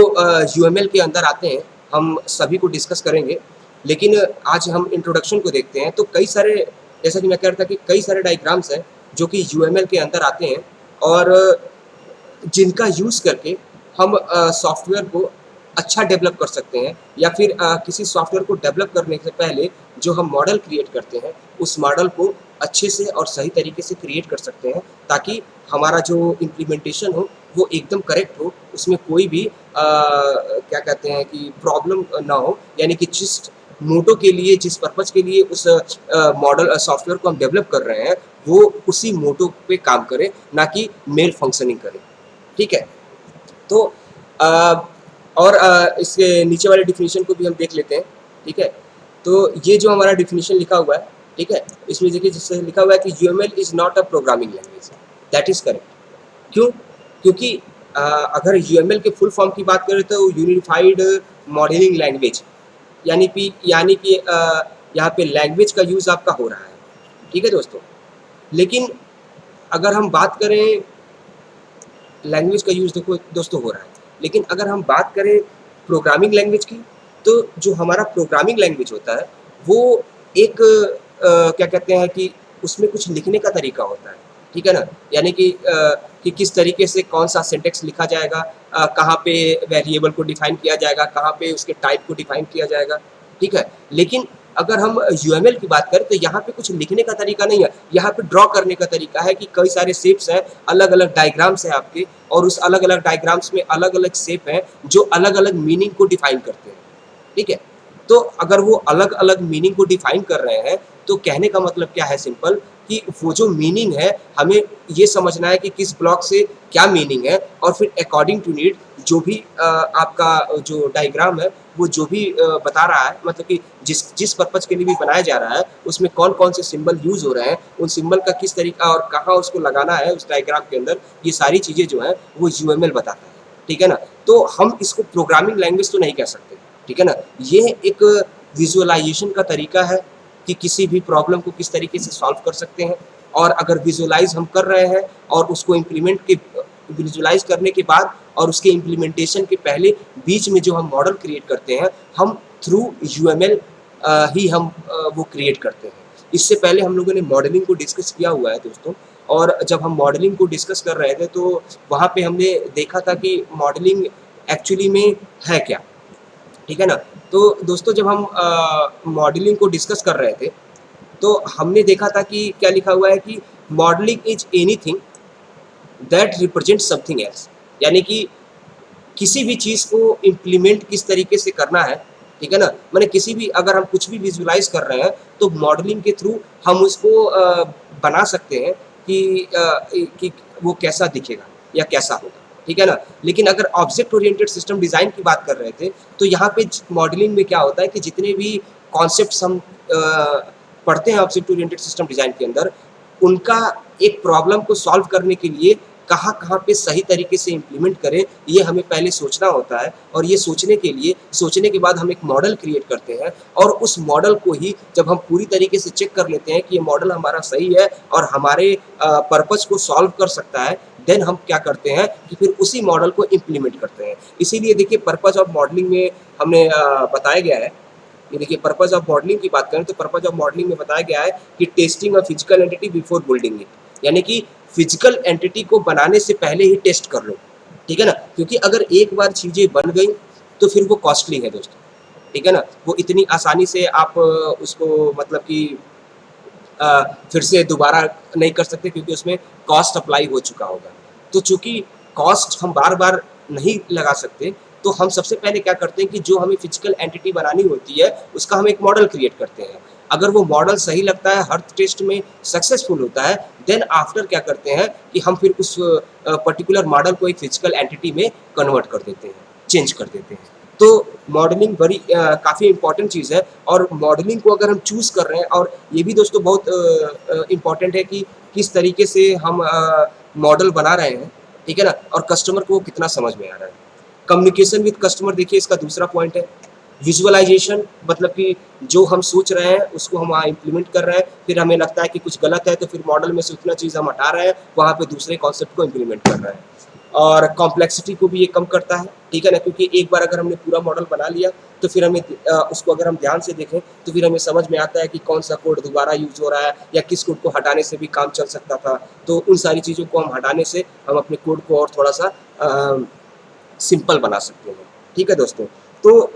यूएमएल के अंदर आते हैं, हम सभी को डिस्कस करेंगे। लेकिन आज हम इंट्रोडक्शन को देखते हैं, तो कई सारे जैसा कि मैं कह रहा था कि कई सारे डायग्राम्स हैं, जो कि यूएमएल के अंदर आते हैं और जिनका यूज़ करके हम सॉफ्टवेयर को अच्छा डेवलप कर सकते हैं या फिर किसी सॉफ्टवेयर को डेवलप करने से पहले जो हम मॉडल क्रिएट करते हैं, उस मॉडल को अच्छे से और सही तरीके से क्रिएट कर सकते हैं, ताकि हमारा जो इम्प्लीमेंटेशन हो, वो एकदम करेक्ट हो, उसमें कोई भी क्या कहते हैं कि प्रॉब्लम ना हो। यानी कि जिस मोटो के लिए, जिस पर्पज़ के लिए उस मॉडल सॉफ्टवेयर को हम डेवलप कर रहे हैं, वो उसी मोटो पे काम करे, ना कि मेल फंक्शनिंग करे, ठीक है? तो और इसके नीचे वाले डेफिनेशन को भी हम देख लेते हैं, ठीक है? तो ये जो हमारा डेफिनेशन लिखा हुआ है, ठीक है? इसमें देखिए जिससे लिखा हुआ है कि UML is not a programming language, that is correct. क्यों? क्योंकि अगर यूएमएल के फुल फॉर्म की बात करें तो यूनिफाइड मॉडलिंग लैंग्वेज यानी कि यहाँ पे लैंग्वेज का यूज़ आपका हो रहा है, ठीक है दोस्तों? लेकिन अगर हम बात करें लैंग्वेज का यूज़ देखो दोस्तों हो रहा है, लेकिन अगर हम बात करें प्रोग्रामिंग लैंग्वेज की, तो जो हमारा प्रोग्रामिंग लैंग्वेज होता है, वो एक क्या कहते हैं कि उसमें कुछ लिखने का तरीका होता है, ठीक है ना? यानी कि किस तरीके से कौन-सा सिंटैक्स लिखा जाएगा, कहाँ पे वेरिएबल को डिफाइन किया जाएगा, कहाँ पे उसके टाइप को डिफाइन किया जाएगा, ठीक है? लेकिन अगर हम यूएमएल की बात करें तो यहाँ पे कुछ लिखने का तरीका नहीं है, यहाँ पे ड्रॉ करने का तरीका है कि कई सारे शेप्स हैं, अलग-अलग डायग्राम्स हैं आपके और उस अलग-अलग डायग्राम्स में अलग-अलग शेप हैं, जो अलग-अलग मीनिंग को डिफाइन करते हैं, ठीक है? तो अगर वो अलग-अलग मीनिंग को डिफाइन कर रहे हैं, तो कहने का मतलब क्या है सिंपल कि वो जो मीनिंग है, हमें ये समझना है कि किस ब्लॉक से क्या मीनिंग है और फिर अकॉर्डिंग टू नीड जो भी आपका जो डायग्राम है, वो जो भी बता रहा है मतलब कि जिस जिस पर्पज़ के लिए भी बनाया जा रहा है, उसमें कौन-कौन से सिंबल यूज़ हो रहे हैं, उन सिंबल का किस तरीका और कहाँ उसको लगाना है उस डायग्राम के अंदर, ये सारी चीज़ें जो हैं, वो यूएमएल बताता है, ठीक है ना? तो हम इसको प्रोग्रामिंग लैंग्वेज तो नहीं कह सकते, ठीक है ना? ये एक विज़ुअलाइज़ेशन का तरीका है कि किसी भी प्रॉब्लम को किस तरीके से सॉल्व कर सकते हैं और अगर विज़ुअलाइज़ हम कर रहे हैं और उसको विज़ुअलाइज़ करने के बाद और उसके इम्प्लीमेंटेशन के पहले बीच में जो हम मॉडल क्रिएट करते हैं, हम थ्रू यूएमएल ही हम वो क्रिएट करते हैं। इससे पहले हम लोगों ने मॉडलिंग को डिस्कस किया हुआ है दोस्तों और जब हम मॉडलिंग को डिस्कस कर रहे थे, तो वहाँ पे हमने देखा था कि मॉडलिंग एक्चुअली में है क्या? ठीक है ना? तो दोस्तों जब हम मॉडलिंग को डिस्कस कर रहे थे, तो हमने देखा था कि क्या लिखा हुआ है कि modelling is anything that represents something else, यानी कि किसी भी चीज़ को इम्प्लीमेंट किस तरीके से करना है, ठीक है ना? माने किसी भी अगर हम कुछ भी विज़ुअलाइज़ कर रहे हैं, तो मॉडलिंग के थ्रू हम उसको बना सकते हैं कि वो कैसा दिखेगा या कैसा होगा, ठीक है ना? लेकिन अगर ऑब्जेक्ट ओरिएंटेड सिस्टम डिज़ाइन की बात कर रहे थे, तो यहाँ पे मॉडलिंग में क्या होता है कि जितने भी कॉन्सेप्ट्स हम पढ़ते हैं ऑब्जेक्ट ओरिएंटेड सिस्टम डिज़ाइन के अंदर, उनका एक प्रॉब्लम को सॉल्व करने के लिए कहाँ कहाँ पे सही तरीके से इम्प्लीमेंट करें, ये हमें पहले सोचना होता है। और ये सोचने के बाद हम एक मॉडल क्रिएट करते हैं, और उस मॉडल को ही जब हम पूरी तरीके से चेक कर लेते हैं कि ये मॉडल हमारा सही है और हमारे पर्पज़ को सॉल्व कर सकता है, देन हम क्या करते हैं कि फिर उसी मॉडल को इम्प्लीमेंट करते हैं। इसीलिए देखिए पर्पज़ ऑफ मॉडलिंग में हमने बताया गया है, ये देखिए पर्पज़ ऑफ मॉडलिंग की बात करें तो पर्पज़ ऑफ मॉडलिंग में बताया गया है कि testing a physical entity before building it, यानी कि फिजिकल एंटिटी को बनाने से पहले ही टेस्ट कर लो, ठीक है ना? क्योंकि अगर एक बार चीज़ें बन गई तो फिर वो कॉस्टली है दोस्तों, ठीक है ना? वो इतनी आसानी से आप उसको मतलब कि फिर से दोबारा नहीं कर सकते, क्योंकि उसमें कॉस्ट अप्लाई हो चुका होगा। तो चूँकि कॉस्ट हम बार-बार नहीं लगा सकते, तो हम सबसे पहले क्या करते हैं कि जो हमें फिजिकल एंटिटी बनानी होती है, उसका हम एक मॉडल क्रिएट करते हैं। अगर वो मॉडल सही लगता है, हर टेस्ट में सक्सेसफुल होता है, देन आफ्टर क्या करते हैं कि हम फिर उस पर्टिकुलर मॉडल को एक फिजिकल एंटिटी में कन्वर्ट कर देते हैं, चेंज कर देते हैं। तो मॉडलिंग बड़ी काफ़ी इम्पोर्टेंट चीज़ है, और मॉडलिंग को अगर हम चूज़ कर रहे हैं, और ये भी दोस्तों बहुत इम्पोर्टेंट है कि किस तरीके से हम मॉडल बना रहे हैं, ठीक है ना? और कस्टमर को कितना समझ में आ रहा है। कम्युनिकेशन विद कस्टमर देखिए इसका दूसरा पॉइंट है। विजुअलाइजेशन मतलब कि जो हम सोच रहे हैं उसको हम वहाँ इम्प्लीमेंट कर रहे हैं, फिर हमें लगता है कि कुछ गलत है तो फिर मॉडल में से उतना चीज़ हम हटा रहे हैं, वहाँ पे दूसरे कॉन्सेप्ट को इम्प्लीमेंट कर रहे हैं। और कॉम्प्लेक्सिटी को भी ये कम करता है, ठीक है ना? क्योंकि एक बार अगर हमने पूरा मॉडल बना लिया तो फिर हमें उसको अगर हम ध्यान से देखें तो फिर हमें समझ में आता है कि कौन सा कोड दोबारा यूज़ हो रहा है, या किस कोड को हटाने से भी काम चल सकता था। तो उन सारी चीज़ों को हम हटाने से हम अपने कोड को और थोड़ा-सा सिंपल बना सकते हैं, ठीक है दोस्तों? तो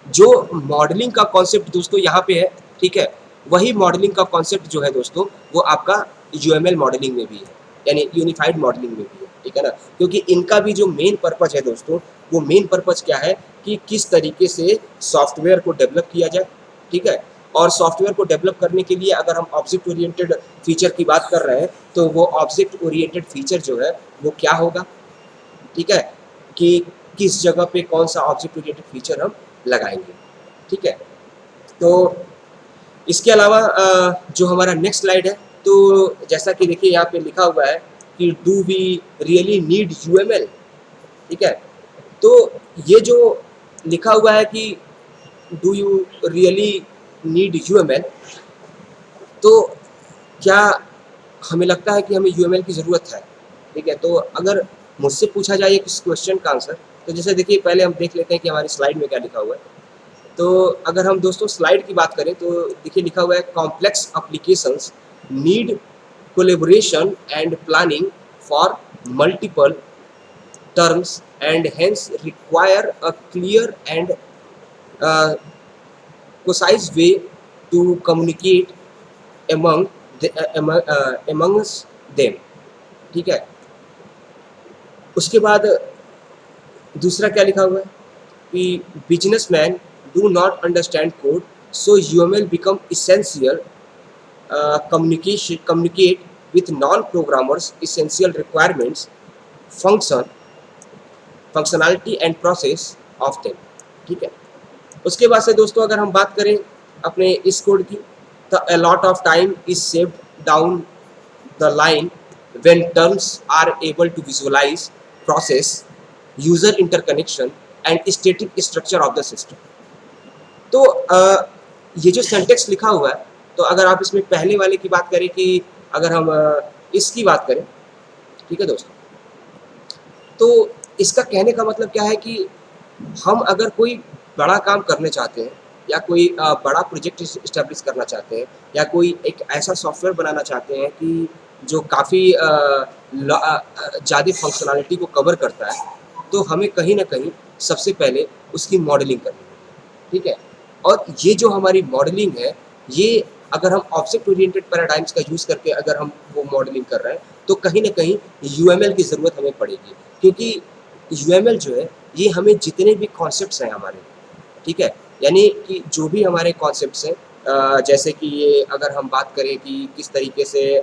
जो मॉडलिंग का कॉन्सेप्ट दोस्तों यहाँ पे है, ठीक है? वही मॉडलिंग का कॉन्सेप्ट जो है दोस्तों, वो आपका यूएमएल मॉडलिंग में भी है, यानी यूनिफाइड मॉडलिंग में भी है, ठीक है ना? क्योंकि इनका भी जो मेन पर्पज़ है दोस्तों, वो मेन पर्पज़ क्या है कि किस तरीके से सॉफ्टवेयर को डेवलप किया जाए, ठीक है? और सॉफ्टवेयर को डेवलप करने के लिए अगर हम ऑब्जेक्ट ओरिएंटेड फीचर की बात कर रहे हैं, तो वो ऑब्जेक्ट ओरिएंटेड फीचर जो है, वो क्या होगा, ठीक है? कि किस जगह पे कौन-सा ऑब्जेक्ट ओरिएंटेड फीचर हम लगाएँगे, ठीक है? तो इसके अलावा जो हमारा नेक्स्ट स्लाइड है, तो जैसा कि देखिए यहाँ पे लिखा हुआ है कि do we really need UML, ठीक है? तो ये जो लिखा हुआ है कि do you really need UML, तो क्या हमें लगता है कि हमें यूएमएल की ज़रूरत है, ठीक है? तो अगर मुझसे पूछा जाए इस क्वेश्चन का आंसर, तो जैसे देखिए पहले हम देख लेते हैं कि हमारी स्लाइड में क्या लिखा हुआ है। तो अगर हम दोस्तों स्लाइड की बात करें तो देखिए लिखा हुआ है complex applications need collaboration and planning for multiple terms and hence require a clear and uh, concise way to communicate amongst them, ठीक है? उसके बाद दूसरा क्या लिखा हुआ है कि businessman do not understand code, so UML become essential communicate with non-programmers essential requirements function functionality and process of them, ठीक है? उसके बाद से दोस्तों अगर हम बात करें अपने इस कोड की, तो a lot of time is saved down the line when terms are able to visualise process user interconnection and static structure of the system. तो ये जो सिंटैक्स लिखा हुआ है, तो अगर आप इसमें पहले वाले की बात करें कि अगर हम इसकी बात करें, ठीक है दोस्तों, तो इसका कहने का मतलब क्या है कि हम अगर कोई बड़ा काम करने चाहते हैं, या कोई बड़ा प्रोजेक्ट इस्टेब्लिश करना चाहते हैं, या कोई एक ऐसा सॉफ्टवेयर बनाना चाहते हैं कि जो काफ़ी ज़्यादा फंक्शनैलिटी को कवर करता है, तो हमें कहीं न कहीं सबसे पहले उसकी मॉडलिंग करनी होगी, ठीक है? और ये जो हमारी मॉडलिंग है, ये अगर हम ऑब्जेक्ट ओरिएंटेड पैराडाइम्स का यूज़ करके अगर हम वो मॉडलिंग कर रहे हैं, तो कहीं न कहीं यूएमएल की ज़रूरत हमें पड़ेगी, क्योंकि यूएमएल जो है, ये हमें जितने भी कॉन्सेप्ट्स हैं हमारे, ठीक है? यानी कि जो भी हमारे कॉन्सेप्ट्स हैं, जैसे कि ये अगर हम बात करें कि किस तरीके से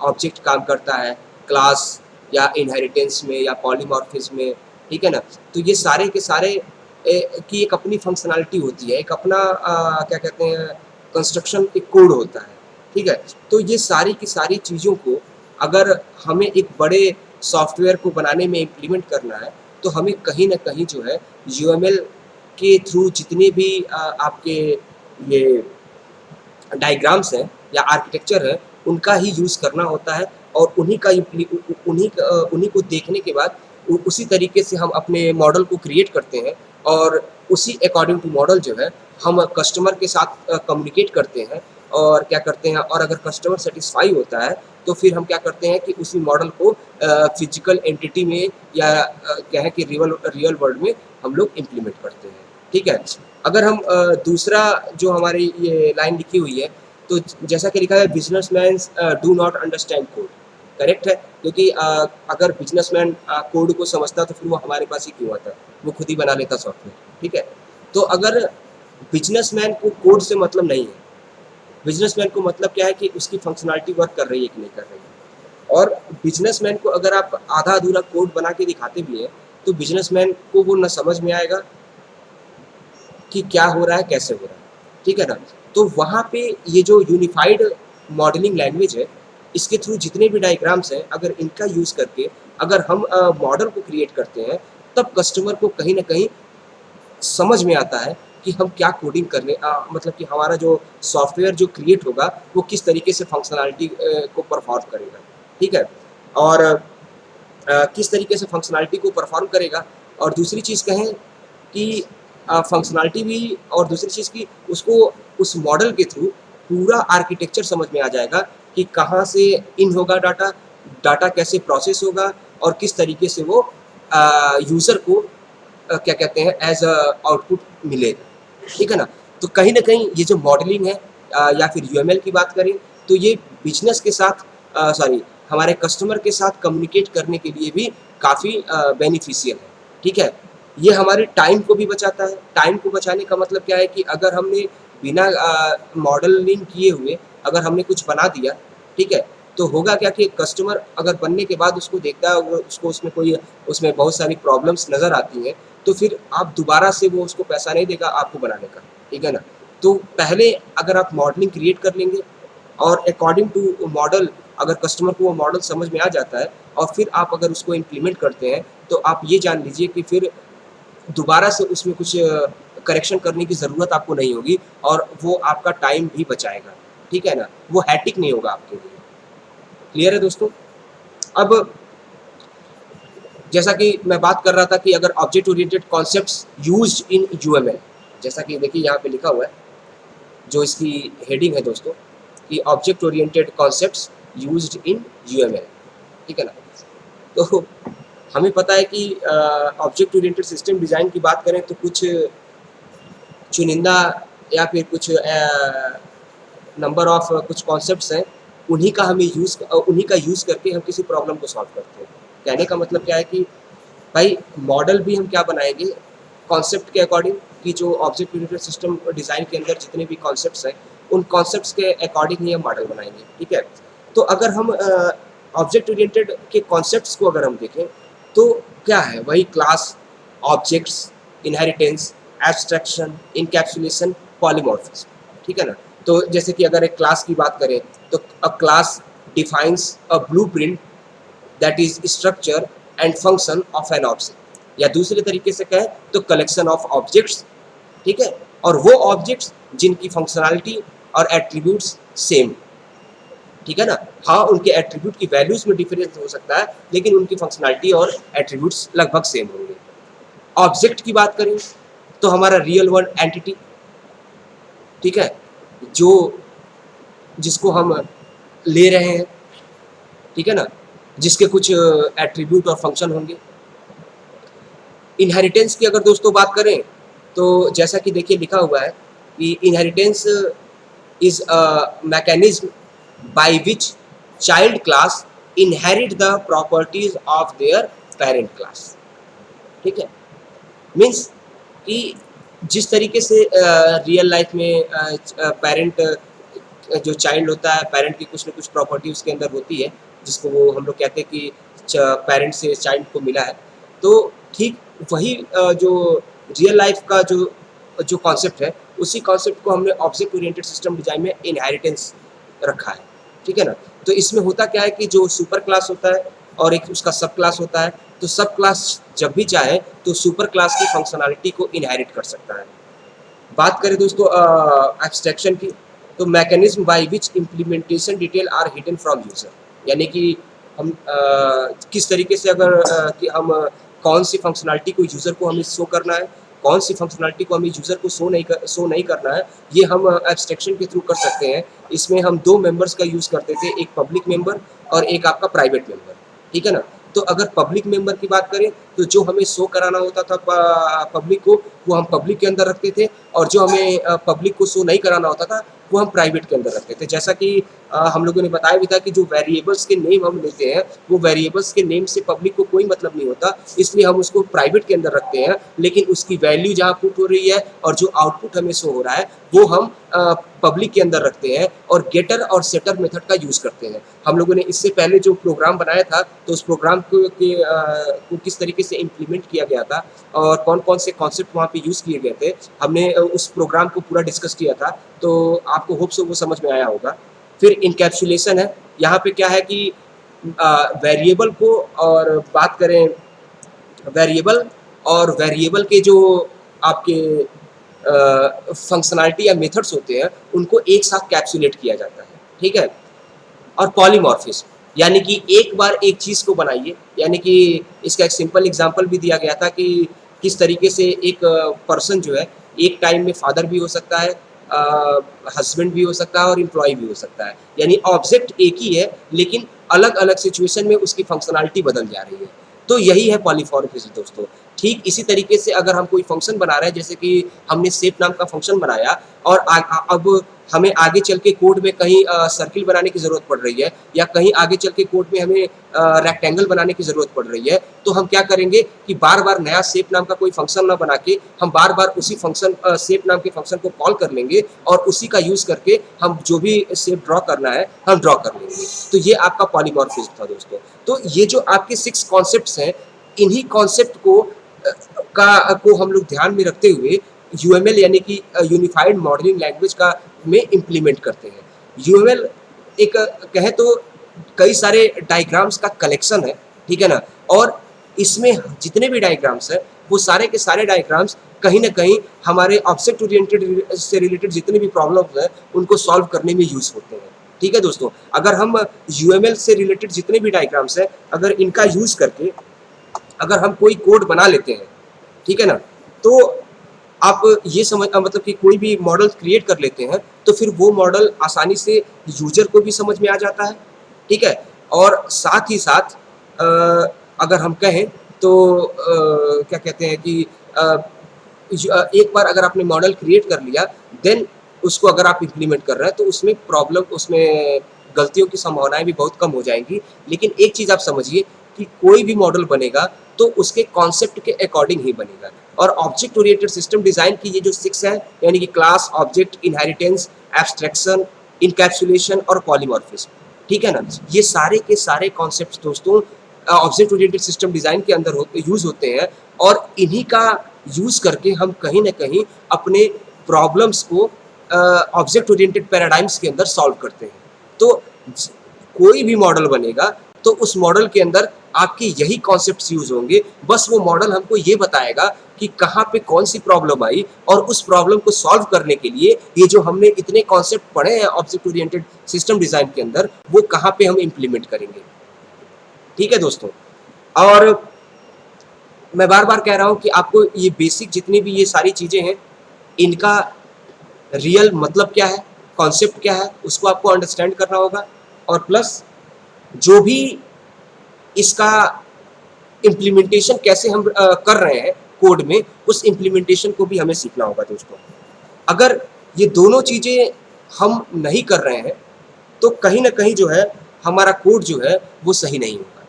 ऑब्जेक्ट काम करता है, क्लास या इनहेरिटेंस में या पॉलीमॉर्फिज्म में, ठीक है ना? तो ये सारे के सारे की एक अपनी फंक्शनैलिटी होती है, एक अपना क्या कहते हैं कंस्ट्रक्शन एक कोड होता है, ठीक है? तो ये सारी की सारी चीज़ों को अगर हमें एक बड़े सॉफ्टवेयर को बनाने में इम्प्लीमेंट करना है, तो हमें कहीं न कहीं जो है यूएमएल के थ्रू जितने भी आपके ये डायग्राम्स हैं या आर्किटेक्चर है, उनका ही यूज़ करना होता है और उन्हीं का उन्हीं को देखने के बाद उसी तरीके से हम अपने मॉडल को क्रिएट करते हैं और उसी अकॉर्डिंग टू मॉडल जो है हम कस्टमर के साथ कम्युनिकेट करते हैं और क्या करते हैं, और अगर कस्टमर सेटिस्फाई होता है तो फिर हम क्या करते हैं कि उसी मॉडल को फिजिकल एंटिटी में या क्या है कि रियल वर्ल्ड में हम लोग इम्प्लीमेंट करते हैं। ठीक है। अगर हम दूसरा जो हमारी ये लाइन लिखी हुई है, तो जैसा कि लिखा है businessman do not understand code, correct है, क्योंकि अगर बिजनेसमैन कोड को समझता तो फिर वो हमारे पास ही क्यों आता, वो खुद ही बना लेता सॉफ्टवेयर। ठीक है। तो अगर बिजनेसमैन को कोड से मतलब नहीं है, बिजनेसमैन को मतलब क्या है कि उसकी फंक्शनैलिटी वर्क कर रही है कि नहीं कर रही है। और बिजनेसमैन को अगर आप आधा अधूरा कोड बना के दिखाते भी हैं तो बिजनेसमैन को वो ना समझ में आएगा कि क्या हो रहा है, कैसे हो रहा है। ठीक है ना। तो वहाँ पे ये जो यूनिफाइड मॉडलिंग लैंग्वेज है, इसके थ्रू जितने भी डायग्राम्स हैं, अगर इनका यूज़ करके अगर हम मॉडल को क्रिएट करते हैं, तब कस्टमर को कहीं न कहीं समझ में आता है कि हम क्या कोडिंग करने मतलब कि हमारा जो सॉफ्टवेयर जो क्रिएट होगा वो किस तरीके से फंक्शनैलिटी को परफॉर्म करेगा। ठीक है। और किस तरीके से फंक्शनैलिटी को परफॉर्म करेगा, और दूसरी चीज़ कहें कि फंक्शनैलिटी भी, और दूसरी चीज़ की उसको उस मॉडल के थ्रू पूरा आर्किटेक्चर समझ में आ जाएगा कि कहाँ से इन होगा डाटा, डाटा कैसे प्रोसेस होगा और किस तरीके से वो यूज़र को क्या कहते हैं एज अ आउटपुट मिलेगा। ठीक है ना। तो कहीं ना कहीं ये जो मॉडलिंग है या फिर यूएमएल की बात करें, तो ये बिजनेस के साथ सॉरी हमारे कस्टमर के साथ कम्युनिकेट करने के लिए भी काफ़ी बेनिफिशियल है। ठीक है। ये हमारे टाइम को भी बचाता है। टाइम को बचाने का मतलब क्या है कि अगर हमने बिना मॉडलिंग किए हुए अगर हमने कुछ बना दिया, ठीक है, तो होगा क्या कि कस्टमर अगर बनने के बाद उसको देखता है, उसको उसमें बहुत सारी प्रॉब्लम्स नज़र आती हैं, तो फिर आप दोबारा से वो उसको पैसा नहीं देगा आपको बनाने का। ठीक है ना। तो पहले अगर आप मॉडलिंग क्रिएट कर लेंगे और अकॉर्डिंग टू मॉडल अगर कस्टमर को वो मॉडल समझ में आ जाता है और फिर आप अगर उसको इम्प्लीमेंट करते हैं, तो आप ये जान लीजिए कि फिर दोबारा से उसमें कुछ करेक्शन करने की ज़रूरत आपको नहीं होगी और वो आपका टाइम भी बचाएगा। ठीक है ना। वो हैट्रिक नहीं होगा आपके लिए। क्लियर है दोस्तों। अब जैसा कि मैं बात कर रहा था कि अगर object oriented concepts used in UML, जैसा कि देखिए यहाँ पे लिखा हुआ है, जो इसकी हेडिंग है दोस्तों, कि object oriented concepts used in UML. ठीक है ना। तो हमें पता है कि ऑब्जेक्ट ओरिएंटेड सिस्टम डिज़ाइन की बात करें तो कुछ चुनिंदा या फिर कुछ नंबर ऑफ कुछ कॉन्सेप्ट्स हैं, उन्हीं का यूज़ करके हम किसी प्रॉब्लम को सॉल्व करते हैं। कहने का मतलब क्या है कि भाई मॉडल भी हम क्या बनाएंगे कॉन्सेप्ट के अकॉर्डिंग, कि जो ऑब्जेक्ट ओरिएंटेड सिस्टम डिज़ाइन के अंदर जितने भी कॉन्सेप्ट्स हैं, उन कॉन्सेप्ट्स के अकॉर्डिंग ही हम मॉडल बनाएंगे। ठीक है। तो अगर हम ऑब्जेक्ट ओरिएंटेड के कॉन्सेप्ट्स को अगर हम देखें तो क्या है, वही class, objects, inheritance, abstraction, encapsulation, polymorphism. ठीक है ना। तो जैसे कि अगर एक क्लास की बात करें तो अ class defines a blueprint that is structure and function of an object, या दूसरे तरीके से कहें तो कलेक्शन ऑफ ऑब्जेक्ट्स। ठीक है। और वो ऑब्जेक्ट्स जिनकी फंक्शनैलिटी और एट्रीब्यूट्स सेम। ठीक है ना। हाँ, उनके एट्रीब्यूट की वैल्यूज में डिफरेंस हो सकता है, लेकिन उनकी फंक्शनैलिटी और एट्रीब्यूट्स लगभग सेम होंगे। ऑब्जेक्ट की बात करें तो हमारा रियल वर्ल्ड एंटिटी, ठीक है, जो जिसको हम ले रहे हैं, ठीक है ना, जिसके कुछ एट्रीब्यूट और फंक्शन होंगे। इनहेरिटेंस की अगर दोस्तों बात करें तो जैसा कि देखिए लिखा हुआ है कि inheritance is a mechanism by which child class inherit the properties of their parent class. ठीक है। मीन्स कि जिस तरीके से रियल लाइफ में पेरेंट जो चाइल्ड होता है, पेरेंट की कुछ न कुछ प्रॉपर्टी उसके अंदर होती है, जिसको वो हम लोग कहते हैं कि पेरेंट से चाइल्ड को मिला है। तो ठीक वही जो रियल लाइफ का जो कॉन्सेप्ट है, उसी कॉन्सेप्ट को हमने ऑब्जेक्ट ओरिएंटेड सिस्टम डिज़ाइन में इनहेरिटेंस रखा है। ठीक है ना। तो इसमें होता क्या है कि जो सुपर क्लास होता है और एक उसका सब क्लास होता है, तो सब क्लास जब भी चाहे तो सुपर क्लास की फंक्शनैलिटी को इनहेरिट कर सकता है। बात करें दोस्तों एब्स्ट्रैक्शन की, तो mechanism by which implementation detail are hidden from user, यानी कि हम किस तरीके से अगर कि हम कौन सी फंक्शनैलिटी को यूज़र को हमें शो करना है, कौन सी फंक्शनैलिटी को हमें यूज़र को शो नहीं करना है, ये हम एब्स्ट्रैक्शन के थ्रू कर सकते हैं। इसमें हम 2 मेंबर्स का यूज़ करते थे, एक पब्लिक मेंबर और एक आपका प्राइवेट मेंबर, ठीक है ना? तो अगर पब्लिक मेंबर की बात करें, तो जो हमें शो कराना होता था पब्लिक को, वो हम पब्लिक के अंदर रखते थे, और जो हमें पब्लिक को शो नहीं कराना होता था, वो हम प्राइवेट के अंदर रखते थे। जैसा कि हम लोगों ने बताया भी था कि जो वेरिएबल्स के नेम हम लेते हैं, वो वेरिएबल्स के नेम से पब्लिक को कोई मतलब नहीं होता, इसलिए हम उसको प्राइवेट के अंदर रखते हैं, लेकिन उसकी वैल्यू जहाँ पुट हो रही है और जो आउटपुट हमें शो हो रहा है, वो हम पब्लिक के अंदर रखते हैं और गेटर और सेटर मेथड का यूज़ करते हैं। हम लोगों ने इससे पहले जो प्रोग्राम बनाया था, तो उस प्रोग्राम को किस तरीके से इम्प्लीमेंट किया गया था और कौन-कौन से कॉन्सेप्ट वहाँ पे यूज़ किए गए थे, हमने उस प्रोग्राम को पूरा डिस्कस किया था, तो आपको होप सो वो समझ में आया होगा। फिर इनकैप्सुलेशन है, यहाँ पे क्या है कि वेरिएबल को और बात करें वेरिएबल के जो आपके फंक्शनैलिटी या मेथड्स होते हैं, उनको एक साथ कैप्सुलेट किया जाता है, ठीक है? और पॉलीमॉर्फिज्म, यानी कि एक बार एक चीज़ को बनाइए, यानी कि इसका एक सिंपल एग्जांपल भी दिया गया था कि किस तरीके से एक पर्सन जो है, एक टाइम में फादर भी हो सकता है, हस्बैंड भी हो सकता है और एम्प्लॉय भी हो सकता है। यानी ऑब्जेक्ट एक ही है, लेकिन अलग-अलग सिचुएशन में उसकी फंक्शनैलिटी बदल जा रही है। तो यही है पॉलीमॉर्फिज्म दोस्तों। ठीक इसी तरीके से अगर हम कोई फंक्शन बना रहे हैं, जैसे कि हमने शेप नाम का फंक्शन बनाया और अब हमें आगे चल के कोड में कहीं सर्किल बनाने की ज़रूरत पड़ रही है, या कहीं आगे चल के कोड में हमें रेक्टेंगल बनाने की ज़रूरत पड़ रही है, तो हम क्या करेंगे कि बार-बार नया शेप नाम का कोई फंक्शन ना बना के हम बार-बार उसी फंक्शन शेप नाम के फंक्शन को कॉल कर लेंगे और उसी का यूज़ करके हम जो भी शेप ड्रॉ करना है, हम ड्रॉ कर लेंगे। तो ये आपका पॉलीमॉर्फिज्म था दोस्तों। तो ये जो आपके 6 कॉन्सेप्ट्स हैं, इन्हीं कॉन्सेप्ट को हम लोग ध्यान में रखते हुए यूएमएल यानी कि यूनिफाइड मॉडलिंग लैंग्वेज का में इम्प्लीमेंट करते हैं। यूएमएल एक कहें तो कई सारे डायग्राम्स का कलेक्शन है, ठीक है ना? और इसमें जितने भी डायग्राम्स हैं, वो सारे के सारे डायग्राम्स कहीं न कहीं हमारे ऑब्जेक्ट ओरिएंटेड से रिलेटेड जितने भी प्रॉब्लम्स हैं, उनको सॉल्व करने में यूज़ होते हैं। ठीक है दोस्तों? अगर हम यूएमएल से रिलेटेड जितने भी डायग्राम्स हैं, अगर इनका यूज़ करके अगर हम कोई कोड बना लेते हैं, ठीक है ना? तो आप ये मतलब कि कोई भी मॉडल क्रिएट कर लेते हैं, तो फिर वो मॉडल आसानी से यूज़र को भी समझ में आ जाता है, ठीक है? और साथ ही साथ अगर हम कहें तो क्या कहते हैं कि एक बार अगर आपने मॉडल क्रिएट कर लिया, देन उसको अगर आप इम्प्लीमेंट कर रहे हैं, तो उसमें गलतियों की संभावनाएँ भी बहुत कम हो जाएँगी। लेकिन एक चीज़ आप समझिए कि कोई भी मॉडल बनेगा, तो उसके कॉन्सेप्ट के अकॉर्डिंग ही बनेगा। और ऑब्जेक्ट ओरिएंटेड सिस्टम डिज़ाइन की ये जो 6 है, यानी कि class, object, inheritance, abstraction, encapsulation और पॉलीमॉर्फिज्म, ठीक है ना? ये सारे के सारे कॉन्सेप्ट्स दोस्तों ऑब्जेक्ट ओरिएंटेड सिस्टम डिज़ाइन के अंदर यूज़ होते हैं, और इन्हीं का यूज़ करके हम कहीं न कहीं अपने प्रॉब्लम्स को ऑब्जेक्ट ओरिएंटेड पैराडाइम्स के अंदर सॉल्व करते हैं। तो कोई भी मॉडल बनेगा, तो उस मॉडल के अंदर आपके यही कॉन्सेप्ट्स यूज़ होंगे। बस वो मॉडल हमको ये बताएगा कि कहाँ पे कौन-सी प्रॉब्लम आई, और उस प्रॉब्लम को सॉल्व करने के लिए ये जो हमने इतने कॉन्सेप्ट पढ़े हैं ऑब्जेक्ट ओरिएंटेड सिस्टम डिज़ाइन के अंदर, वो कहाँ पे हम इम्प्लीमेंट करेंगे। ठीक है दोस्तों? और मैं बार-बार कह रहा हूँ कि आपको ये बेसिक जितनी भी ये सारी चीज़ें हैं, इनका रियल मतलब क्या है, कॉन्सेप्ट क्या है, उसको आपको अंडरस्टैंड करना होगा। और प्लस जो भी इसका इम्प्लीमेंटेशन कैसे हम कर रहे हैं कोड में, उस इम्प्लीमेंटेशन को भी हमें सीखना होगा दोस्तों। अगर ये दोनों चीज़ें हम नहीं कर रहे हैं, तो कहीं न कहीं जो है हमारा कोड जो है वो सही नहीं होगा,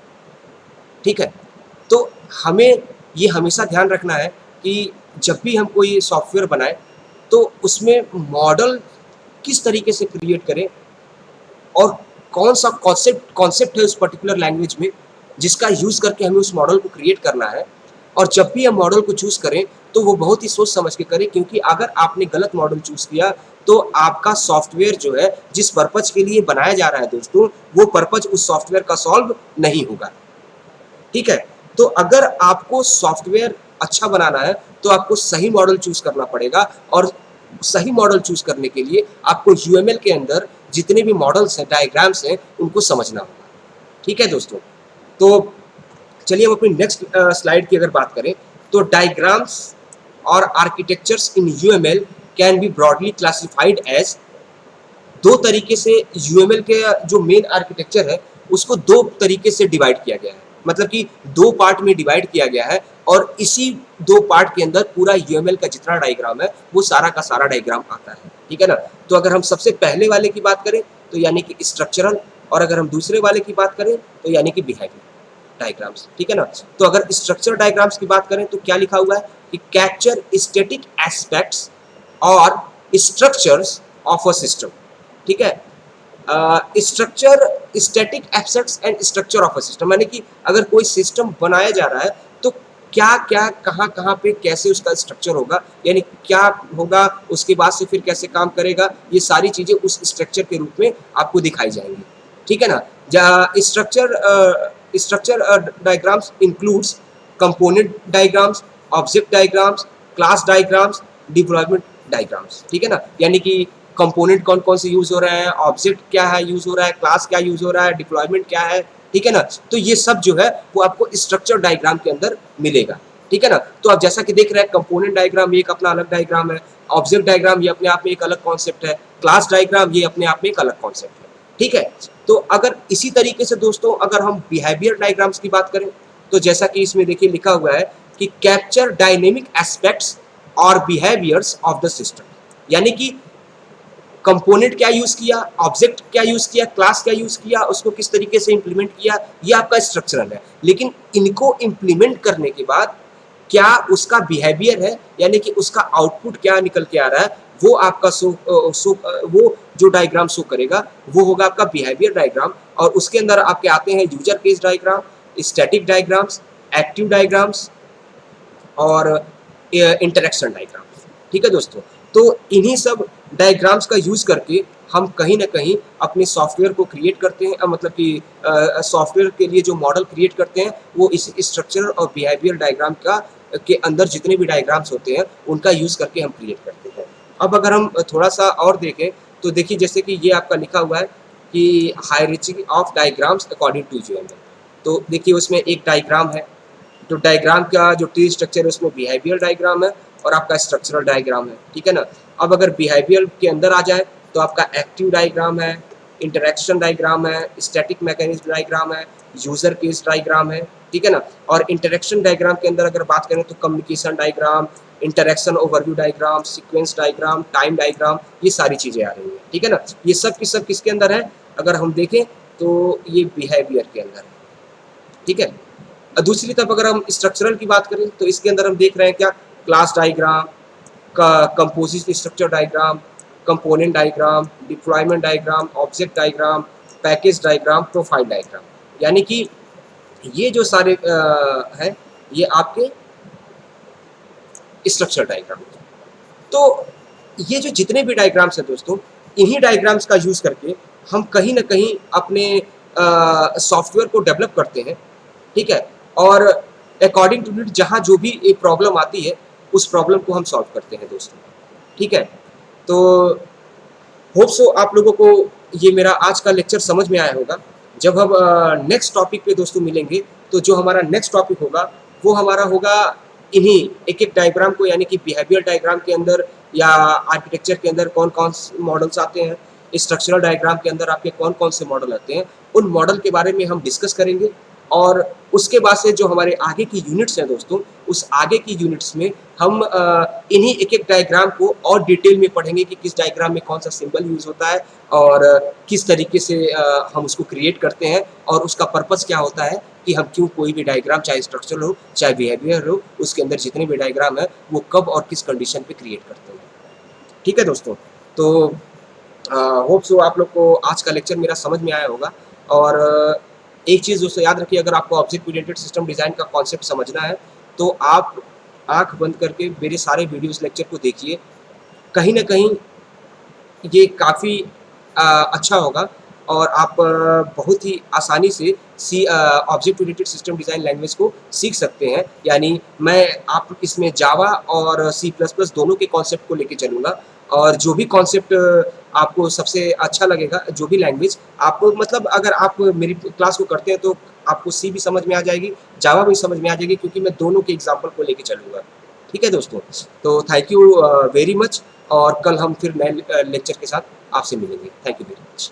ठीक है? तो हमें ये हमेशा ध्यान रखना है कि जब भी हम कोई सॉफ्टवेयर बनाएँ, तो उसमें मॉडल किस तरीके से क्रिएट करें और कौन-सा कॉन्सेप्ट है उस पर्टिकुलर लैंग्वेज में, जिसका यूज़ करके हमें उस मॉडल को क्रिएट करना है। और जब भी हम मॉडल को चूज़ करें, तो वो बहुत ही सोच समझ के करें, क्योंकि अगर आपने गलत मॉडल चूज किया तो आपका सॉफ्टवेयर जो है जिस पर्पज के लिए बनाया जा रहा है दोस्तों, वो पर्पज उस सॉफ्टवेयर का सॉल्व नहीं होगा। ठीक है, तो अगर आपको सॉफ्टवेयर अच्छा बनाना है तो आपको सही मॉडल चूज करना पड़ेगा, और सही मॉडल चूज करने के लिए आपको यूएमएल के अंदर जितने भी मॉडल्स हैं, डायग्राम्स हैं, उनको समझना होगा। ठीक है दोस्तों, तो चलिए हम अपनी नेक्स्ट स्लाइड की अगर बात करें, तो डायग्राम्स और architectures in UML can be broadly classified as, दो तरीके से यूएमएल के जो मेन आर्किटेक्चर है उसको दो तरीके से डिवाइड किया गया है, मतलब कि दो पार्ट में डिवाइड किया गया है, और इसी दो पार्ट के अंदर पूरा यूएमएल का जितना डायग्राम है वो सारा का सारा डायग्राम आता है। ठीक है ना, तो अगर हम सबसे पहले वाले की बात करें तो यानी कि स्ट्रक्चरल, और अगर हम दूसरे वाले की बात करें तो यानी कि बिहेवियर डायग्राम्स। ठीक है ना, तो अगर स्ट्रक्चर डायग्राम्स की बात करें तो क्या लिखा हुआ है कि कैप्चर स्टैटिक एस्पेक्ट्स और स्ट्रक्चर्स ऑफ अ सिस्टम। ठीक है, structure static aspects and structure of a system, यानी कि अगर कोई सिस्टम बनाया जा रहा है तो क्या क्या कहाँ कहाँ पे कैसे उसका स्ट्रक्चर होगा, यानी क्या होगा, उसके बाद से फिर कैसे काम करेगा, ये सारी चीज़ें उस स्ट्रक्चर के रूप में आपको दिखाई जाएंगी। ठीक है ना, structure diagrams includes component diagrams, object diagrams, class diagrams, deployment diagrams. ठीक है ना, यानी कि कंपोनेंट कौन कौन से यूज हो रहे हैं, ऑब्जेक्ट क्या है यूज हो रहा है, क्लास क्या यूज हो रहा है, डिप्लॉयमेंट क्या है। ठीक है ना, तो ये सब जो है वो आपको स्ट्रक्चर डायग्राम के अंदर मिलेगा। ठीक है ना, तो आप जैसा कि देख रहे हैं कंपोनेंट डायग्राम ये एक अपना अलग डायग्राम है, ऑब्जेक्ट डायग्राम ये अपने आप में एक अलग कॉन्सेप्ट है, क्लास डायग्राम ये अपने आप में एक अलग कॉन्सेप्ट है। ठीक है, तो अगर इसी तरीके से दोस्तों अगर हम बिहेवियर डायग्राम्स की बात करें तो जैसा कि इसमें देखिए लिखा हुआ है कि कैप्चर डायनेमिक एस्पेक्ट्स और बिहेवियर्स ऑफ द सिस्टम, यानी कि कंपोनेंट क्या यूज किया, ऑब्जेक्ट क्या यूज किया, क्लास क्या यूज किया, उसको किस तरीके से इंप्लीमेंट किया, ये आपका स्ट्रक्चरल है। लेकिन इनको इंप्लीमेंट करने के बाद क्या उसका बिहेवियर है, यानी कि उसका आउटपुट क्या निकल के आ रहा है, वो आपका वो जो डायग्राम शो करेगा वो होगा आपका बिहेवियर डायग्राम। और उसके अंदर आपके आते हैं user case diagram, static diagrams, active diagrams और इंटरेक्शन डायग्राम्स। ठीक है दोस्तों, तो इन्हीं सब डायग्राम्स का यूज करके हम कहीं ना कहीं अपने सॉफ्टवेयर को क्रिएट करते हैं, मतलब कि सॉफ्टवेयर के लिए जो मॉडल क्रिएट करते हैं वो इस स्ट्रक्चर और बिहेवियर डायग्राम का के अंदर जितने भी डायग्राम्स होते हैं उनका यूज करके हम क्रिएट करते हैं। अब अगर हम थोड़ा सा और देखें तो देखिए जैसे कि ये आपका लिखा हुआ है कि hierarchy of diagrams according to UML, तो देखिए उसमें एक डायग्राम है, तो डायग्राम का जो ट्री स्ट्रक्चर है उसमें बिहेवियर डायग्राम है और आपका स्ट्रक्चरल डायग्राम है। ठीक है ना, अब अगर बिहेवियर के अंदर आ जाए तो आपका एक्टिव डायग्राम है, इंटरेक्शन डायग्राम है, स्टैटिक मैकेनिज्म डायग्राम है, यूजर केस डायग्राम है। ठीक है ना, और इंटरेक्शन डायग्राम के अंदर अगर बात करें तो communication diagram, interaction overview diagram, sequence diagram, time diagram, ये सारी चीज़ें आ रही हैं। ठीक है ना, ये सब की सब किसके अंदर है, अगर हम देखें तो ये बिहेवियर के अंदर है। ठीक है, दूसरी तरफ अगर हम स्ट्रक्चरल की बात करें तो इसके अंदर हम देख रहे हैं क्या, class diagram, composite structure diagram, component diagram, deployment diagram, object diagram, package diagram, profile diagram, यानी कि ये जो सारे हैं ये आपके स्ट्रक्चर डायग्राम। तो ये जो जितने भी डायग्राम्स हैं दोस्तों, इन्हीं डायग्राम्स का यूज करके हम कहीं ना कहीं अपने सॉफ्टवेयर को डेवलप करते हैं। ठीक है, और अकॉर्डिंग टू नीड जहाँ जो भी एक प्रॉब्लम आती है उस प्रॉब्लम को हम सॉल्व करते हैं दोस्तों। ठीक है, तो होप सो आप लोगों को ये मेरा आज का लेक्चर समझ में आया होगा। जब हम नेक्स्ट टॉपिक पे दोस्तों मिलेंगे तो जो हमारा नेक्स्ट टॉपिक होगा वो हमारा होगा इन्हीं एक एक डायग्राम को, यानी कि बिहेवियर डायग्राम के अंदर या आर्किटेक्चर के अंदर कौन कौन से मॉडल्स आते हैं, स्ट्रक्चरल डायग्राम के अंदर आपके कौन कौन से मॉडल आते हैं, उन मॉडल के बारे में हम डिस्कस करेंगे। और उसके बाद से जो हमारे आगे की यूनिट्स हैं दोस्तों, उस आगे की यूनिट्स में हम इन्हीं एक एक डायग्राम को और डिटेल में पढ़ेंगे कि किस डायग्राम में कौन सा सिंबल यूज होता है और किस तरीके से हम उसको क्रिएट करते हैं और उसका पर्पस क्या होता है कि हम क्यों कोई भी डायग्राम, चाहे स्ट्रक्चरल हो चाहे बिहेवियर हो, उसके अंदर जितने भी डायग्राम है वो कब और किस कंडीशन पे क्रिएट करते हैं। ठीक है दोस्तों, तो होप सो आप लोग को आज का लेक्चर मेरा समझ में आया होगा। और एक चीज़ दोस्तों याद रखिए, अगर आपको ऑब्जेक्ट ओरिएंटेड सिस्टम डिज़ाइन का कॉन्सेप्ट समझना है तो आप आँख बंद करके मेरे सारे वीडियोज़ लेक्चर को देखिए। कहीं न कहीं ये काफ़ी अच्छा होगा और आप बहुत ही आसानी से object oriented system design language को सीख सकते हैं। यानी मैं आप इसमें जावा और सी प्लस प्लस दोनों के कॉन्सेप्ट को लेके चलूँगा और जो भी कॉन्सेप्ट आपको सबसे अच्छा लगेगा, जो भी लैंग्वेज आपको मतलब अगर आप मेरी क्लास को करते हैं तो आपको सी भी समझ में आ जाएगी, जावा भी समझ में आ जाएगी क्योंकि मैं दोनों के एग्ज़ाम्पल को लेके चलूँगा। ठीक है दोस्तों? तो थैंक यू वेरी मच और कल हम फिर नए लेक्चर के साथ आपसे मिलेंगे। Thank you very much.